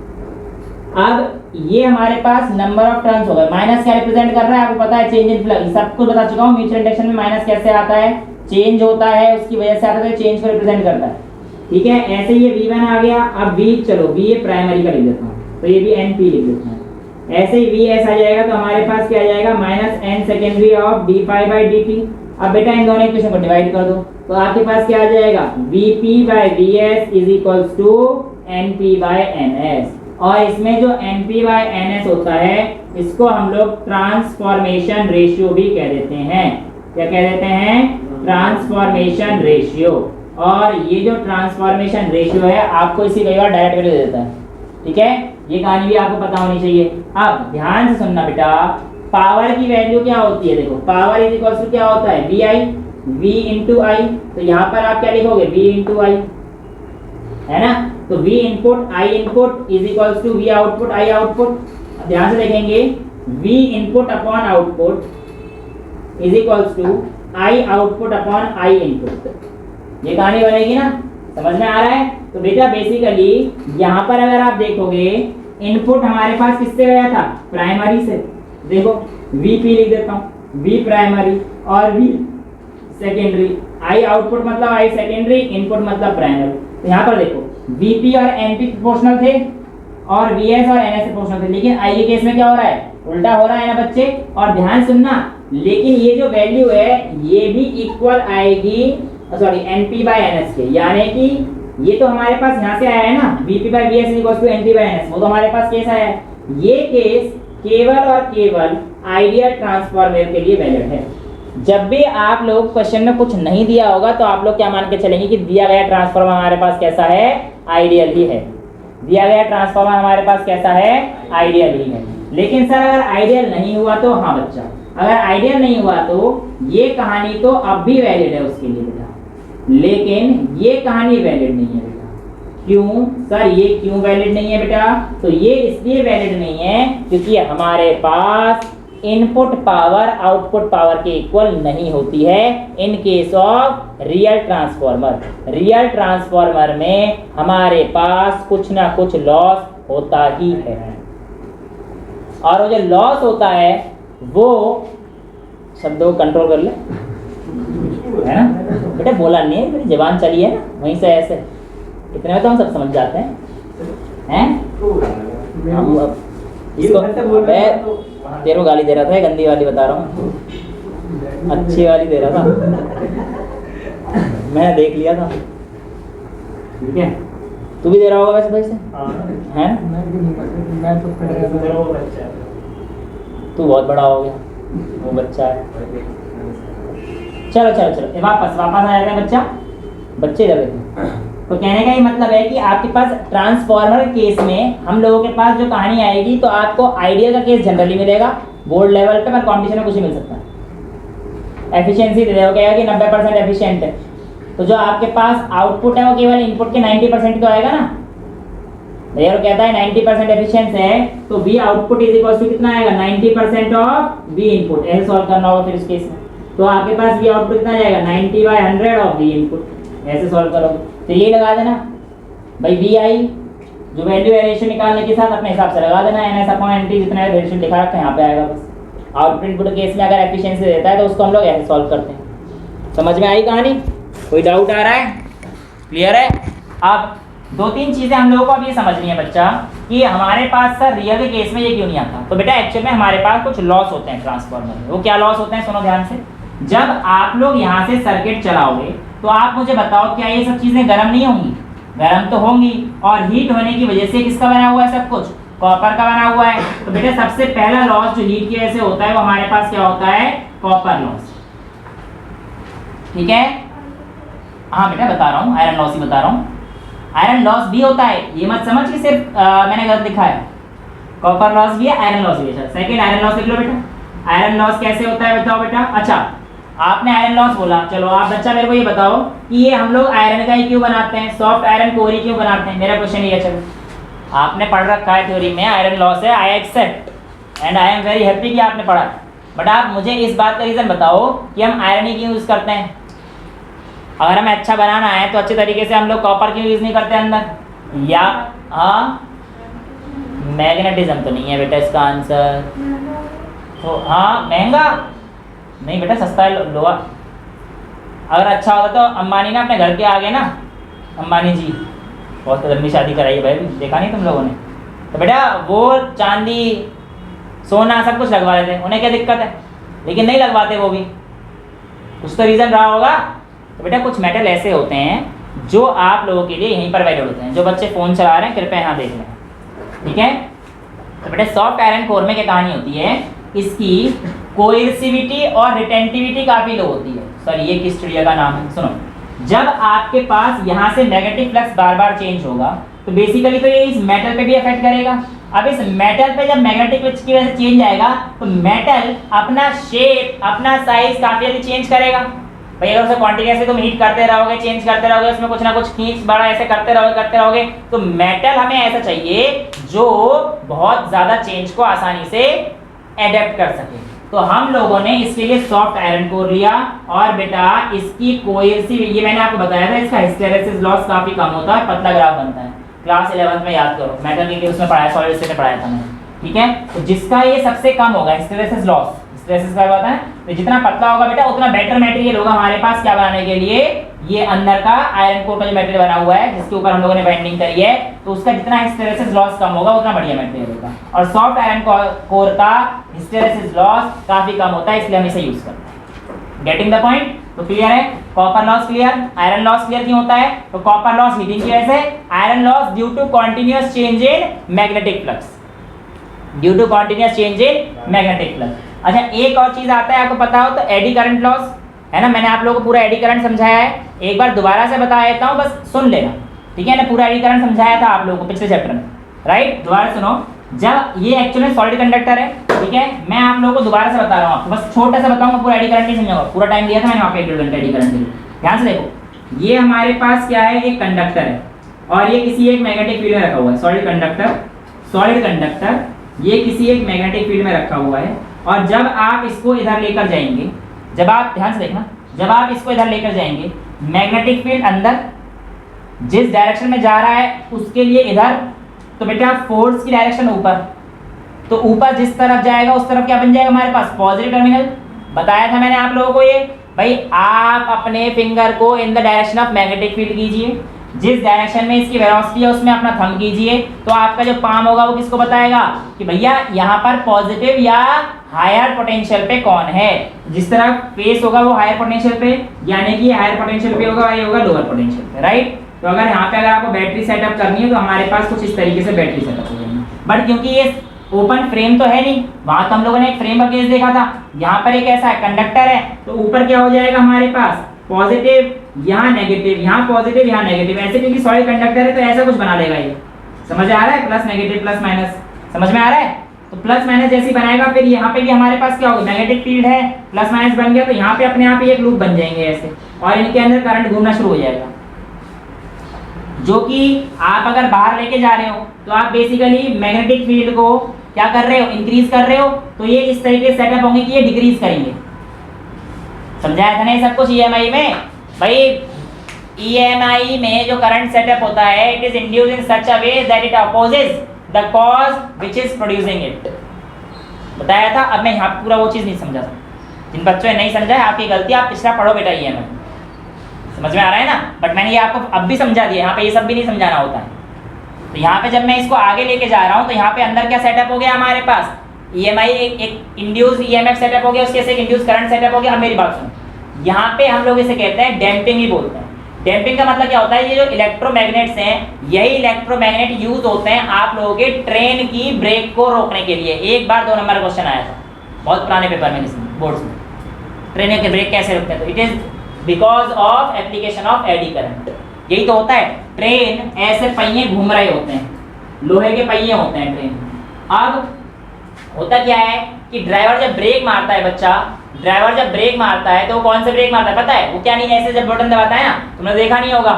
अब ये हमारे पास नंबर ऑफ टर्न्स हो गए। माइनस क्या रिप्रेजेंट कर रहा है आपको पता है, चेंज इन फ्लक्स, सब कुछ बता चुका हूँ। म्यूचुअल इंडक्शन में माइनस कैसे आता है, चेंज होता है, उसकी वजह से आता है, चेंज को रिप्रेजेंट करता है। ठीक है, ऐसे ये V1 आ गया। अब V, चलो V ये प्राइमरी का लिख देता हूँ, तो ये भी NP लिख देता हूँ। ऐसे ही VS आ जाएगा, तो हमारे पास क्या आ जाएगा, -n सेकेंडरी ऑफ d∅dt। अब बेटा इन दोनों इक्वेशन को डिवाइड कर दो, तो आपके पास क्या आ जाएगा, Vp/Vs is equals to Np/Ns। और इसमें जो Np/Ns होता है, इसको हम लोग ट्रांसफॉर्मेशन रेशियो भी कह देते हैं। क्या कह देते हैं, ट्रांसफॉर्मेशन रेशियो। और ये जो ट्रांसफॉर्मेशन रेशियो है आपको इसी कई बार डायरेक्ट वैल्यू दे देता है। ठीक है, ये कहानी भी आपको पता होनी चाहिए। अब ध्यान से सुनना बेटा, पावर की वैल्यू क्या होती है, देखो पावर इज इक्वल्स टू क्या होता है, V इंटू आई। तो यहाँ पर आप क्या लिखोगे, V इंटू आई, है ना। तो V input I input is equals to V output I output. ध्यान से देखेंगे, V input upon output is equals to I output upon I input, ये कहानी बनेगी ना, समझ में आ रहा है। तो बेटा बेसिकली यहाँ पर अगर आप देखोगे इनपुट हमारे पास किससे गया था, प्राइमरी से। देखो वीपी लिख देता हूँ, वी प्राइमरी और वी सेकेंडरी। आई आउटपुट मतलब आई सेकेंडरी, इनपुट मतलब प्राइमरी। तो यहाँ पर देखो वीपी और एनपी प्रोपोर्शनल थे और वीएस और एनएस प्रोपोर्शनल थे, लेकिन आई के केस में क्या हो रहा है, उल्टा हो रहा है ना बच्चे। और ध्यान सुनना, लेकिन ये जो वैल्यू है ये भी इक्वल आएगी सॉरी एनपी बाय एनएस के, यानी कि ये तो हमारे पास यहाँ से आया है ना VP by VS equals to NP by NS, वो तो हमारे पास केस आया है। ये केस केवल और केवल आइडियल ट्रांसफॉर्मर के लिए वैलिड है। जब भी आप लोग क्वेश्चन में कुछ नहीं दिया होगा तो आप लोग क्या मान के चलेंगे कि दिया गया ट्रांसफॉर्मर हमारे पास कैसा है, आइडियल ही है। दिया गया ट्रांसफॉर्मर हमारे पास कैसा है, आइडियल ही है। लेकिन सर अगर आइडियल नहीं हुआ तो, हाँ बच्चा अगर आइडियल नहीं हुआ तो ये कहानी तो अब भी वैलिड है उसके लिए बेटा, लेकिन ये कहानी वैलिड नहीं है बेटा। क्यों सर, ये क्यों वैलिड नहीं है बेटा, तो ये इसलिए वैलिड नहीं है क्योंकि हमारे पास इनपुट पावर आउटपुट पावर के इक्वल नहीं होती है in case of real transformer. Real transformer में हमारे पास कुछ ना कुछ लॉस होता ही है, और वो जो लॉस होता है वो शब्दों को कंट्रोल कर ले, है ना बेटा, बोला नहीं है, मेरी जबान चली है ना वहीं से ऐसे, इतने में तो हम सब समझ जाते हैं। इसको तेरे को गाली दे रहा था, गंदी वाली बता रहा हूँ, अच्छी वाली दे रहा था, मैंने देख लिया था। ठीक है, तू भी दे रहा होगा वैसे भाई से, हैं? तू बहुत बड़ा हो गया, वो बच्चा है। चलो चलो चलो वापस आ जाता है बच्चा, बच्चे इधर देखो। तो कहने का ये मतलब है कि आपके पास ट्रांसफॉर्मर केस में हम लोगों के पास जो कहानी आएगी तो आपको आइडियल का केस जनरली मिलेगा बोर्ड लेवल पे, पर कॉम्पिटिशन में कुछ नहीं मिल सकता। एफिशिएंसी दे देगा, कहेगा कि 90% एफिशिएंट है, तो जो आपके पास आउटपुट है वो केवल इनपुट के 90% तो आएगा ना। भैया कहता है 90% एफिशिएंस है तो V output is equal to कितना आएगा, 90% ऑफ वी इनपुट। ऐसे सॉल्व करना होगा फिर इस केस में, तो आपके पास वी आउटपुट कितना जाएगा, 90/100 ऑफ वी इनपुट। ऐसे सॉल्व करोगे तो ये लगा देना भाई, वी आई जो वैल्यू है रेशियो निकालने के साथ अपने हिसाब से लगा देना, एनएस अपॉन एनटी जितना है रेशियो लिखा रखा है यहाँ पे आएगा बस। आउटपुट इनपुट केस में अगर एफिशिएंसी देता है तो उसको हम लोग ऐसे सॉल्व करते हैं। समझ में आई कहानी, कोई डाउट आ रहा है, क्लियर है। अब दो तीन चीजें हम लोगों को अब ये समझनी है बच्चा कि हमारे पास सर रियल के केस में ये क्यों नहीं आता। तो बेटा एक्चुअल में हमारे पास कुछ लॉस होते हैं ट्रांसफार्मर में। वो क्या लॉस होते हैं, सुनो ध्यान से। जब आप लोग यहाँ से सर्किट चलाओगे तो आप मुझे बताओ क्या ये सब चीजें गर्म नहीं होंगी, गर्म तो होंगी, और हीट होने की वजह से किसका बना हुआ है, सब कुछ कॉपर का बना हुआ है। तो बेटा सबसे पहला लॉस जो हीट की वजह से होता है वो हमारे पास क्या होता है, कॉपर लॉस। ठीक है, हाँ बेटा बता रहा हूँ, आयरन लॉस ही बता रहा हूँ। आयरन लॉस भी होता है, ये मत समझ कि सिर्फ मैंने गलत लिखा है। कॉपर लॉस भी है, आयरन लॉस भी है। सेकंड आयरन लॉस लिख लो बेटा। आयरन लॉस कैसे होता है बताओ बेटा। अच्छा आपने आयरन लॉस बोला, चलो आप बच्चा मेरे को ये बताओ कि ये हम लोग आयरन का ही क्यों बनाते हैं, सॉफ्ट आयरन कोर ही क्यों बनाते हैं। मेरा क्वेश्चन ये है, चलो आपने पढ़ रखा है थ्योरी में आयरन लॉस है, I accept and I am very happy कि आपने पढ़ा, बट आप मुझे इस बात का रीजन बताओ कि हम आयरन ही क्यों यूज करते हैं। अगर हमें अच्छा बनाना है तो अच्छे तरीके से हम लोग कॉपर क्यों यूज नहीं करते अंदर, या हाँ मैग्नेटिज्म तो नहीं है बेटा इसका आंसर। तो हाँ महंगा नहीं बेटा, सस्ता है लोहा। अगर अच्छा होता तो अंबानी ना अपने घर के आगे ना, अंबानी जी बहुत लंबी शादी कराई है भाई, देखा नहीं तुम लोगों ने। तो बेटा वो चांदी सोना सब कुछ लगवा लेते हैं, उन्हें क्या दिक्कत है, लेकिन नहीं लगवाते वो भी, कुछ तो रीज़न रहा होगा। तो बेटा कुछ मेटल ऐसे होते हैं जो आप लोगों के लिए यहीं पर वैलिड होते हैं। जो बच्चे फ़ोन चला रहे हैं कृपया यहाँ देख लें, ठीक है। तो बेटा सॉफ्ट आयरन कोर में क्या कहानी होती है, इसकी कोइर्सिविटी और रिटेंटिविटी काफ़ी लो होती है। सॉरी ये किस चिड़िया का नाम है, सुनो। जब आपके पास यहाँ से नेगेटिव फ्लक्स बार बार चेंज होगा तो बेसिकली तो ये इस मेटल पे भी अफेक्ट करेगा। अब इस मेटल पे जब मैग्नेटिक फ्लक्स की वजह से चेंज आएगा तो मेटल अपना शेप अपना साइज काफ़ी जल्दी चेंज करेगा। भाई अगर उसे कॉन्टिन्यूसली तुम हीट करते रहोगे, चेंज करते रहोगे, उसमें कुछ ना कुछ खींच बड़ा ऐसे करते रहोगे, तो मेटल हमें ऐसा चाहिए जो बहुत ज़्यादा चेंज को आसानी से एडेप्ट कर सके। तो हम लोगों ने इसके लिए सॉफ्ट आयरन कोर लिया और बेटा इसकी कोएर्सिव, ये मैंने आपको बताया था, इसका हिस्टेरेसिस लॉस काफी कम होता है, पतला ग्राफ बनता है। क्लास 11th में याद करो, मेटल के उसमें पढ़ाया, सॉलिड स्टेट में पढ़ाया था मैंने, ठीक है। तो जिसका ये सबसे कम होगा हिस्टेरेसिस लॉस, हिस्टेरेसिस का होता है, तो जितना पतला होगा बेटा उतना बेटर मटेरियल होगा हमारे पास क्या बनाने के लिए, ये अंदर का आयरन कोर का जो मटेरियल बना हुआ है जिसके ऊपर हम लोगों ने बाइंडिंग करी है, तो उसका जितना हिस्टेरेसिस लॉस कम होगा उतना बढ़िया मटेरियल होगा। और सॉफ्ट आयरन कोर का हिस्टेरेसिस लॉस काफी कम होता है, इसलिए हम इसे यूज करते हैं। Getting the point? तो क्लियर है? Copper loss clear, iron loss clear क्यों होता है? तो कॉपर लॉस हीटिंग की वजह से, iron loss due to continuous change in magnetic flux, due to continuous change in magnetic flux. अच्छा, एक और चीज आता है, आपको पता हो तो एडी करंट लॉस है ना, मैंने आप लोगों को पूरा एडी करंट समझाया है, एक बार दोबारा से बता देता हूँ, बस सुन लेना, ठीक है ना। पूरा एडी करंट समझाया था आप लोगों को पिछले चैप्टर में, राइट? दोबारा सुनो। जब ये एक्चुअली सॉलिड कंडक्टर है, ठीक है, मैं आप लोगों को दोबारा से बता रहा हूँ, आपको बस छोटा सा बताऊंगा, पूरा एडी करंट नहीं समझाऊंगा, पूरा टाइम दिया था मैंने वहाँ पे 1.5 घंटे एडी करंट के लिए। ध्यान से देखो, ये हमारे पास क्या है, एक कंडक्टर है और ये किसी एक मैग्नेटिक फील्ड में रखा हुआ है, सॉलिड कंडक्टर ये किसी एक मैग्नेटिक फील्ड में रखा हुआ है, और जब आप इसको इधर लेकर जाएंगे, जब आप ध्यान से देखना, जब आप इसको इधर लेकर जाएंगे, मैग्नेटिक फील्ड अंदर जिस डायरेक्शन में जा रहा है उसके लिए इधर, तो बेटा फोर्स की डायरेक्शन ऊपर, तो ऊपर जिस तरफ जाएगा उस तरफ क्या बन जाएगा हमारे पास, पॉजिटिव टर्मिनल। बताया था मैंने आप लोगों को ये, भाई आप अपने फिंगर को in the direction of magnetic field कीजिए, जिस डायरेक्शन में इसकी वेलोसिटी है उसमें अपना थंब कीजिए, तो आपका जो पाम होगा वो किसको बताएगा कि भैया यहाँ पर पॉजिटिव या हायर पोटेंशियल पे कौन है। जिस तरह फेस होगा वो हायर पोटेंशियल पे, यानी कि हायर पोटेंशियल पे होगा, ये होगा लोअर पोटेंशियल पे, राइट? तो अगर यहाँ पे अगर आपको बैटरी सेटअप करनी है तो हमारे पास कुछ इस तरीके से बैटरी सेटअप हो जाएगी, बट क्योंकि ये ओपन फ्रेम तो है नहीं, वहां तो हम लोगों ने एक फ्रेम का केस देखा था, यहाँ पर एक ऐसा है कंडक्टर है, तो ऊपर क्या हो जाएगा हमारे पास, पॉजिटिव यहाँ नेगेटिव, यहाँ पॉजिटिव यहाँ नेगेटिव, ऐसे क्योंकि सॉलिड कंडक्टर है तो ऐसा कुछ बना देगा ये। समझ आ रहा है? प्लस नेगेटिव प्लस माइनस, समझ में आ रहा है? तो प्लस माइनस जैसे बनाएगा, फिर यहाँ पे भी हमारे पास क्या होगा, मैग्नेटिक फील्ड है, प्लस माइनस बन गया, तो यहाँ पे अपने आप ही एक लूप बन जाएंगे ऐसे, और इनके अंदर करंट घूमना शुरू हो जाएगा, जो कि आप अगर बाहर लेके जा रहे हो तो आप बेसिकली मैग्नेटिक फील्ड को क्या कर रहे हो, इंक्रीज कर रहे हो, तो ये इस तरीके से सेटअप होंगे कि ये डिक्रीज करेंगे। समझाया था ना ये सब कुछ ईएमआई में? भाई ईएमआई में जो करंट सेटअप होता है, it is induced in such a way that it opposes the cause which is producing it. बताया था, अब मैं यहाँ पूरा वो चीज़ नहीं समझा था, जिन बच्चों ने नहीं समझा है आपकी गलती, आप पिछला पढ़ो बेटा ईएमआई, समझ में आ रहा है ना? बट मैंने ये आपको अब भी समझा दिया, यहाँ पे ये सब भी नहीं समझाना होता है। तो यहाँ पे जब मैं इसको आगे लेके जा रहा हूँ तो यहाँ पे अंदर क्या सेटअप हो गया हमारे पास, ईएमआई एक इंड्यूस्ड ईएमएफ सेटअप हो गया, उसके से एक इंड्यूस्ड करंट सेटअप हो गया। अब मेरी बात सुनो, यहाँ पे हम लोग इसे कहते हैं डैम्पिंग ही बोलते हैं। डैम्पिंग का मतलब क्या होता है, ये जो इलेक्ट्रोमैग्नेट्स हैं, यही इलेक्ट्रोमैग्नेट यूज होते हैं आप लोगों के ट्रेन की ब्रेक को रोकने के लिए। एक बार 2 नंबर क्वेश्चन आया था बहुत पुराने पेपर में, बोर्ड्स में, ट्रेन के ब्रेक कैसे रोकते हैं, तो it is because of application of eddy current. यही तो होता है, ट्रेन ऐसे पहिए घूम रहे होते हैं, लोहे के पहिए होते हैं ट्रेन। अब होता क्या है कि ड्राइवर जब ब्रेक मारता है, बच्चा ड्राइवर जब ब्रेक मारता है तो वो कौन से ब्रेक मारता है पता है? वो क्या नहीं, ऐसे जब बटन दबाता है ना, तुमने देखा नहीं होगा,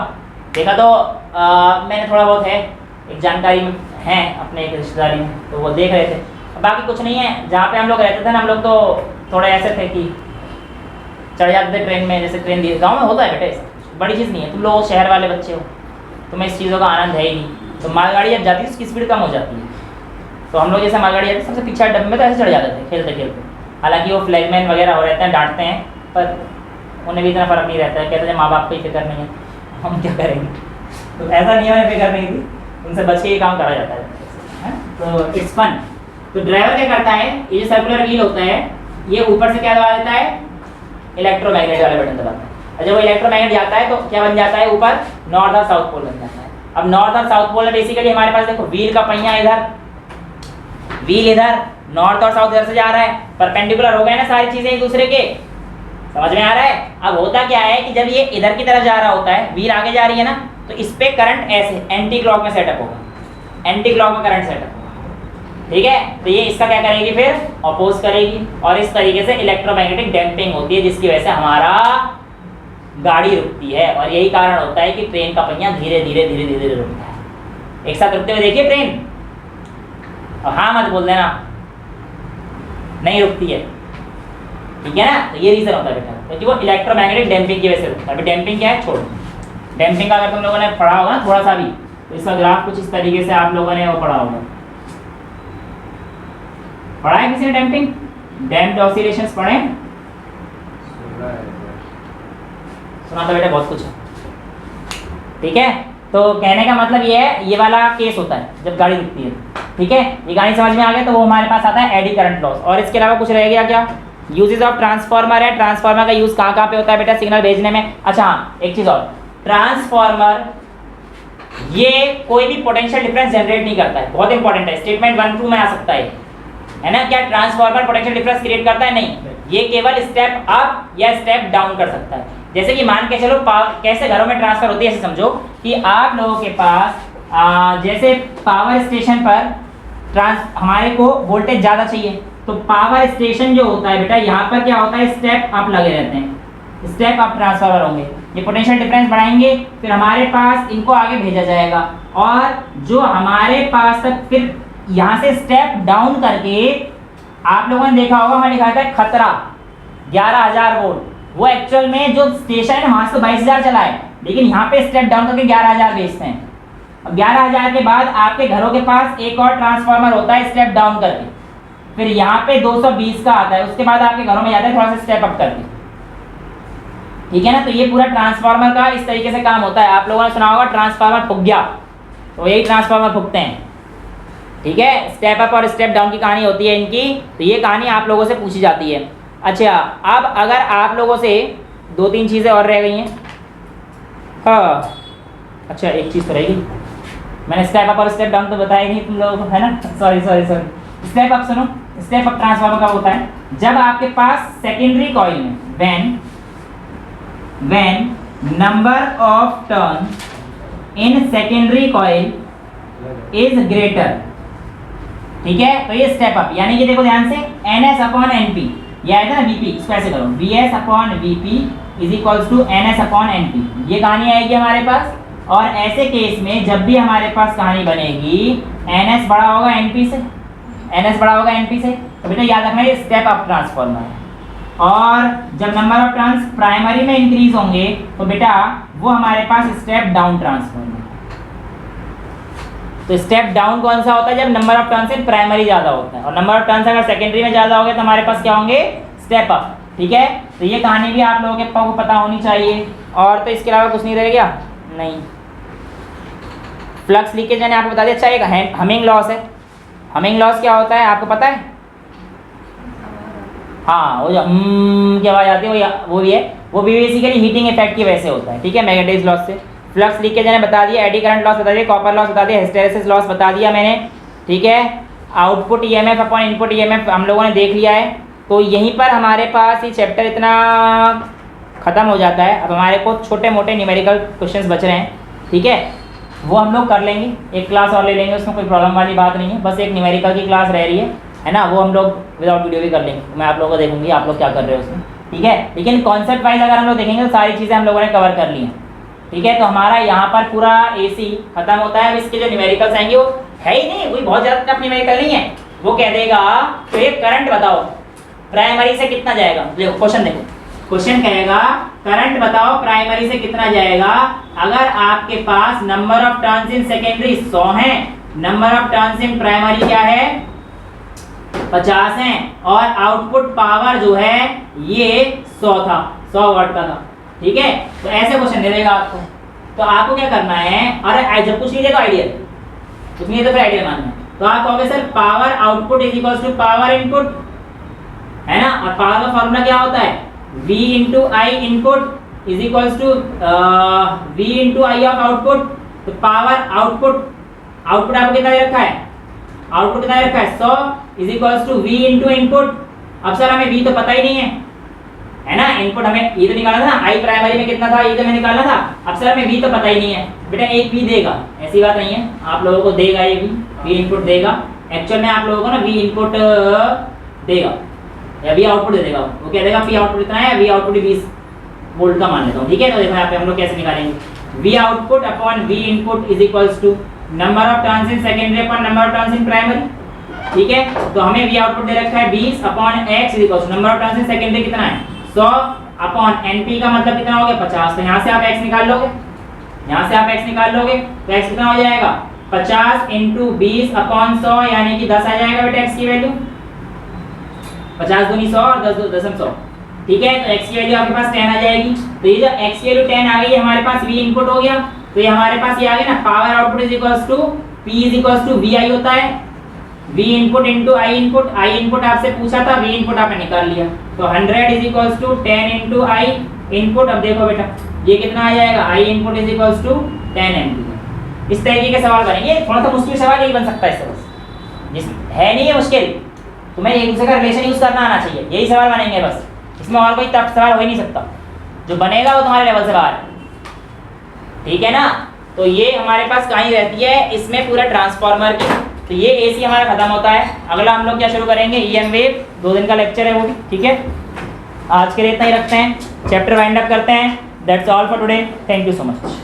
देखा तो मैंने थोड़ा बहुत है, एक जानकारी में है अपने एक रिश्तेदारी में, तो वो देख रहे थे। बाकी कुछ नहीं है, जहाँ पे हम लोग रहते थे ना, हम लोग तो थोड़े ऐसे थे कि चढ़ जाते थे ट्रेन में, जैसे ट्रेन दी गाँव में होता है बेटे, बड़ी चीज़ नहीं है। तुम लोग शहर वाले बच्चे हो, तुम्हें इस चीज़ों का आनंद है ही नहीं। तो मालगाड़ी जब जाती है उसकी स्पीड कम हो जाती है, तो हम लोग जैसे मालगाड़ी जाती है सबसे पीछे डब्बे में तो ऐसे चढ़ जाते थे खेलते खेलते। हालांकि वो फ्लैगमैन वगैरह हो रहते हैं, डांटते हैं, पर उन्हें भी इतना फ़र्क नहीं रहता है, कहते हैं माँ बाप को ही फिक्र नहीं है, हम क्या करेंगे। तो ऐसा नहीं है, फिक्र नहीं थी, उनसे बच के ये काम करा जाता है। तो इट्स फन। तो ड्राइवर क्या करता है, ये जो सर्कुलर व्हील होता है, ये ऊपर से क्या दबा देता है, इलेक्ट्रोमैग्नेट वाले बटन दबाता है। जब वो इलेक्ट्रोमैग्नेट जाता है तो क्या बन जाता है, ऊपर नॉर्थ और साउथ पोल बन जाता है। अब नॉर्थ और साउथ पोल में बेसिकली हमारे पास देखो व्हील का पहिया इधर, व्हील इधर, नॉर्थ और साउथ इधर से जा रहा है, परपेंडिकुलर हो गए ना सारी चीजें एक दूसरे के, समझ में आ रहा है? अब होता क्या है कि जब ये इधर की तरफ जा रहा होता है, व्हील आगे जा रही है ना, तो इस पे करंट ऐसे एंटी क्लॉक में सेटअप होगा, एंटी क्लॉक में करंट सेटअप होगा, ठीक है? तो ये इसका क्या करेगी, फिर अपोज करेगी, और इस तरीके से इलेक्ट्रोमैग्नेटिक डैम्पिंग होती है, जिसकी वजह से हमारा गाड़ी रुकती है। और यही कारण होता है कि ट्रेन का पहिया धीरे धीरे धीरे धीरे रुकता है। एक साथ रुकते हुए देखिए ट्रेन, और हाँ मत बोल देना नहीं रुकती है, ठीक है ना। तो ये रीजन होता है बेटा, क्योंकि वो इलेक्ट्रोमैग्नेटिक डैम्पिंग की वजह से होता है। अभी डैम्पिंग क्या है, छोड़, डैम्पिंग का अगर तुम लोगों ने पढ़ा होगा ना थोड़ा सा भी, तो इसका ग्राफ कुछ इस तरीके से आप लोगों ने वो पढ़ा होगा। पढ़ा है किसी ने डैम्पिंग, डैम्प्ड ऑसिलेशंस पढ़े हैं? सुना था बेटा बहुत कुछ है, ठीक है। तो कहने का मतलब ये है, ये वाला केस होता है जब गाड़ी रुकती है, ठीक है। ये गाड़ी समझ में आ गया, तो वो हमारे पास आता है एडी करंट लॉस। और इसके अलावा कुछ रह गया क्या? यूजेस ऑफ ट्रांसफार्मर है। ट्रांसफार्मर का यूज कहाँ पे होता है बेटा? सिग्नल भेजने में। अच्छा हाँ, एक चीज और, ट्रांसफार्मर ये कोई भी पोटेंशियल डिफरेंस जनरेट नहीं करता है, बहुत इंपॉर्टेंट है, स्टेटमेंट 1-2 में आ सकता है ना। क्या ट्रांसफार्मर पोटेंशियल डिफरेंस क्रिएट करता है? नहीं, ये केवल स्टेप अप या स्टेप डाउन कर सकता है। जैसे कि मान के चलो कैसे घरों में ट्रांसफर होती है, ऐसे समझो कि आप लोगों के पास जैसे पावर स्टेशन पर हमारे को वोल्टेज ज़्यादा चाहिए, तो पावर स्टेशन जो होता है बेटा, यहाँ पर क्या होता है, स्टेप अप लगे रहते हैं, स्टेप अप ट्रांसफार्मर होंगे। ये पोटेंशियल डिफरेंस बढ़ाएंगे, फिर हमारे पास इनको आगे भेजा जाएगा, और जो हमारे पास तक फिर यहाँ से स्टेप डाउन करके, आप लोगों ने देखा होगा वहाँ लिखा था खतरा 11,000 वोल्ट, वो एक्चुअल में जो स्टेशन है वहाँ से 22,000 चला है, लेकिन यहाँ पे स्टेप डाउन करके 11,000 बेचते हैं। अब 11,000 के बाद आपके घरों के पास एक और ट्रांसफार्मर होता है स्टेप डाउन करके, फिर यहाँ पे 220 का आता है, उसके बाद आपके घरों में जाता है थोड़ा सा स्टेप अप करके, ठीक है ना। तो ये पूरा ट्रांसफार्मर का इस तरीके से काम होता है। आप लोगों ने सुना होगा ट्रांसफार्मर फूक गया, तो यही ट्रांसफार्मर फूकते हैं, ठीक है। स्टेप अप और स्टेप डाउन की कहानी होती है इनकी, तो ये कहानी आप लोगों से पूछी जाती है। अच्छा, अब अगर आप लोगों से 2-3 चीज़ें और रह गई हैं, हाँ अच्छा एक चीज़ तो रहेगी, मैंने स्टेप अप और स्टेप डाउन तो बताया नहीं तुम लोगों को, है ना। सॉरी। स्टेप अप सुनो, स्टेप अप ट्रांसफार्मर कब होता है? जब आपके पास सेकेंडरी कॉइल में when number of turns in secondary coil is greater, ठीक है। तो ये स्टेप अप, यानी कि देखो ध्यान से, NS/NP, ये आया था ना VP, इसको ऐसे करो, VS/VP is equals to NS/NP, ये कहानी आएगी हमारे पास। और ऐसे केस में जब भी हमारे पास कहानी बनेगी NS बड़ा होगा NP से, NS बड़ा होगा NP से, तो बेटा याद रखना ये स्टेप अप ट्रांसफार्मर है। और जब नंबर ऑफ टर्न्स प्राइमरी में इंक्रीज होंगे तो बेटा वो हमारे पास स्टेप डाउन ट्रांसफार्मर। तो स्टेप डाउन कौन सा होता है? जब number of turns in primary ज़्यादा होता है, और नंबर ऑफ टर्न्स अगर सेकेंडरी में ज़्यादा हो गए तो हमारे पास क्या होंगे? स्टेप अप, ठीक है। तो ये कहानी भी आप लोगों के को पता होनी चाहिए। और तो इसके अलावा कुछ नहीं रह गया, नहीं। फ्लक्स लीकेज मैंने आपको बता दिया। अच्छा, एक हमिंग लॉस है। हमिंग लॉस क्या होता है आपको पता है? हाँ, वो जो की आवाज़ आती है वो भी है, वो भी बेसिकली हीटिंग इफेक्ट की वजह से होता है, ठीक है, मैग्नेटाइज लॉस से। फ्लक्स लीकेज मैंने बता दिया, एडी करंट लॉस बता दिया, कॉपर लॉस बता दिया, हिस्टेरेसिस लॉस बता दिया मैंने, ठीक है। Output EMF upon input EMF हम लोगों ने देख लिया है। तो यहीं पर हमारे पास ये चैप्टर इतना ख़त्म हो जाता है। अब हमारे को छोटे मोटे न्यूमेरिकल क्वेश्चंस बच रहे हैं, ठीक है, वो हम लोग कर लेंगे, एक क्लास और ले लेंगे, उसमें कोई प्रॉब्लम वाली बात नहीं है। बस एक न्यूमेरिकल की क्लास रह रही है ना, वो हम लोग विदाउट वीडियो भी कर लेंगे, मैं आप लोगों को देखूंगी आप लोग क्या कर रहे हो उसमें, ठीक है। लेकिन कॉन्सेप्ट वाइज अगर हम लोग देखेंगे तो सारी चीज़ें हम लोगों ने कवर कर ली हैं, ठीक है। तो हमारा यहाँ पर पूरा AC खत्म होता है। अब इसके जो न्यूमेरिकल्स आएंगे वो है ही नहीं, कोई बहुत ज़्यादा टफ न्यूमेरिकल नहीं है। वो कह देगा तो ये करंट बताओ प्राइमरी से कितना जाएगा। देखो क्वेश्चन, देखो क्वेश्चन कहेगा करंट बताओ प्राइमरी से कितना जाएगा। अगर आपके पास number of turns in secondary 100 है, number of turns in primary क्या है 50 है, और आउटपुट पावर जो है ये 100 था, 100 वाट का था, ठीक है। तो ऐसे क्वेश्चन दे देगा आपको, तो आपको क्या करना है, अरे जब कुछ नहीं दे तो आइडियल, कुछ नहीं तो फिर आइडियल मानना है। तो आप कहोगे sir power output is equals to power input, है ना, और पावर का फॉर्मूला क्या होता है V into I input is equals to V into I of output. तो पावर आउटपुट आपको कितना दे रखा है, आउटपुट कितना दे रखा है 100 is equals to V into input. अब सर हमें V तो पता ही नहीं है ना, इनपुट हमें ये तो निकालना था ना, आई प्राइमरी में कितना था ये तो हमें निकालना था। अब सर हमें V तो पता ही नहीं है, बेटा एक V देगा, ऐसी बात नहीं है, आप लोगों को देगा ये V इनपुट देगा। एक्चुअल में आप लोगों को ना V इनपुट देगा या V आउटपुट दे देगा, वो कह देगा P आउटपुट इतना है, V आउटपुट 20 वोल्ट का मान लेता हूँ, ठीक है। तो देखो यहाँ पे हम लोग कैसे निकालेंगे, V output upon V input is equals to number of turns in secondary upon number of turns in primary. ठीक है, तो हमें वी आउटपुट दे रखा है 20 upon x equal number of turns in second पे कितना है 100 अपॉन np का मतलब कितना हो गया 50। तो यहाँ से आप x निकाल लोगे, यहाँ से आप x निकाल लोगे तो x कितना हो जाएगा 50 इंटू 20 अपॉन 100 यानी कि 10 आ जाएगा बेटा x की वैल्यू। 50 दूनी 100 और 10 दशम 100। ठीक है, तो x की वैल्यू आपके पास 10 आ जाएगी। तो ये जो x की वैल्यू 10 आ गई हमारे पास v इनपुट हो गया, तो ये हमारे पास ये आ गया ना power output is equals to p is equals to vi होता है v input into i input. i input आपसे पूछा था, v इनपुट आपने निकाल लिया, तो 100 is equals to 10 into i input. अब देखो बेटा ये कितना आ जाएगा i input is equals to 10 ampere. इस तरीके के सवाल बनेंगे, थोड़ा सा मुश्किल सवाल यही बन सकता है इससे, बस जिस है नहीं है मुश्किल, तुम्हें एक दूसरे का रिलेशन यूज करना आना चाहिए, यही सवाल बनेंगे बस, इसमें और कोई टफ सवाल हो ही नहीं सकता, जो बनेगा वो तुम्हारे लेवल से बाहर है। ठीक है ना, तो ये हमारे पास कहीं रहती है इसमें पूरा ट्रांसफार्मर की। तो ये एसी हमारा खत्म होता है, अगला हम लोग क्या शुरू करेंगे ईएम वेव, 2 दिन का लेक्चर है वो भी। ठीक है, आज के लिए इतना ही रखते हैं, चैप्टर वाइंड अप करते हैं। That's all for today, thank you so much.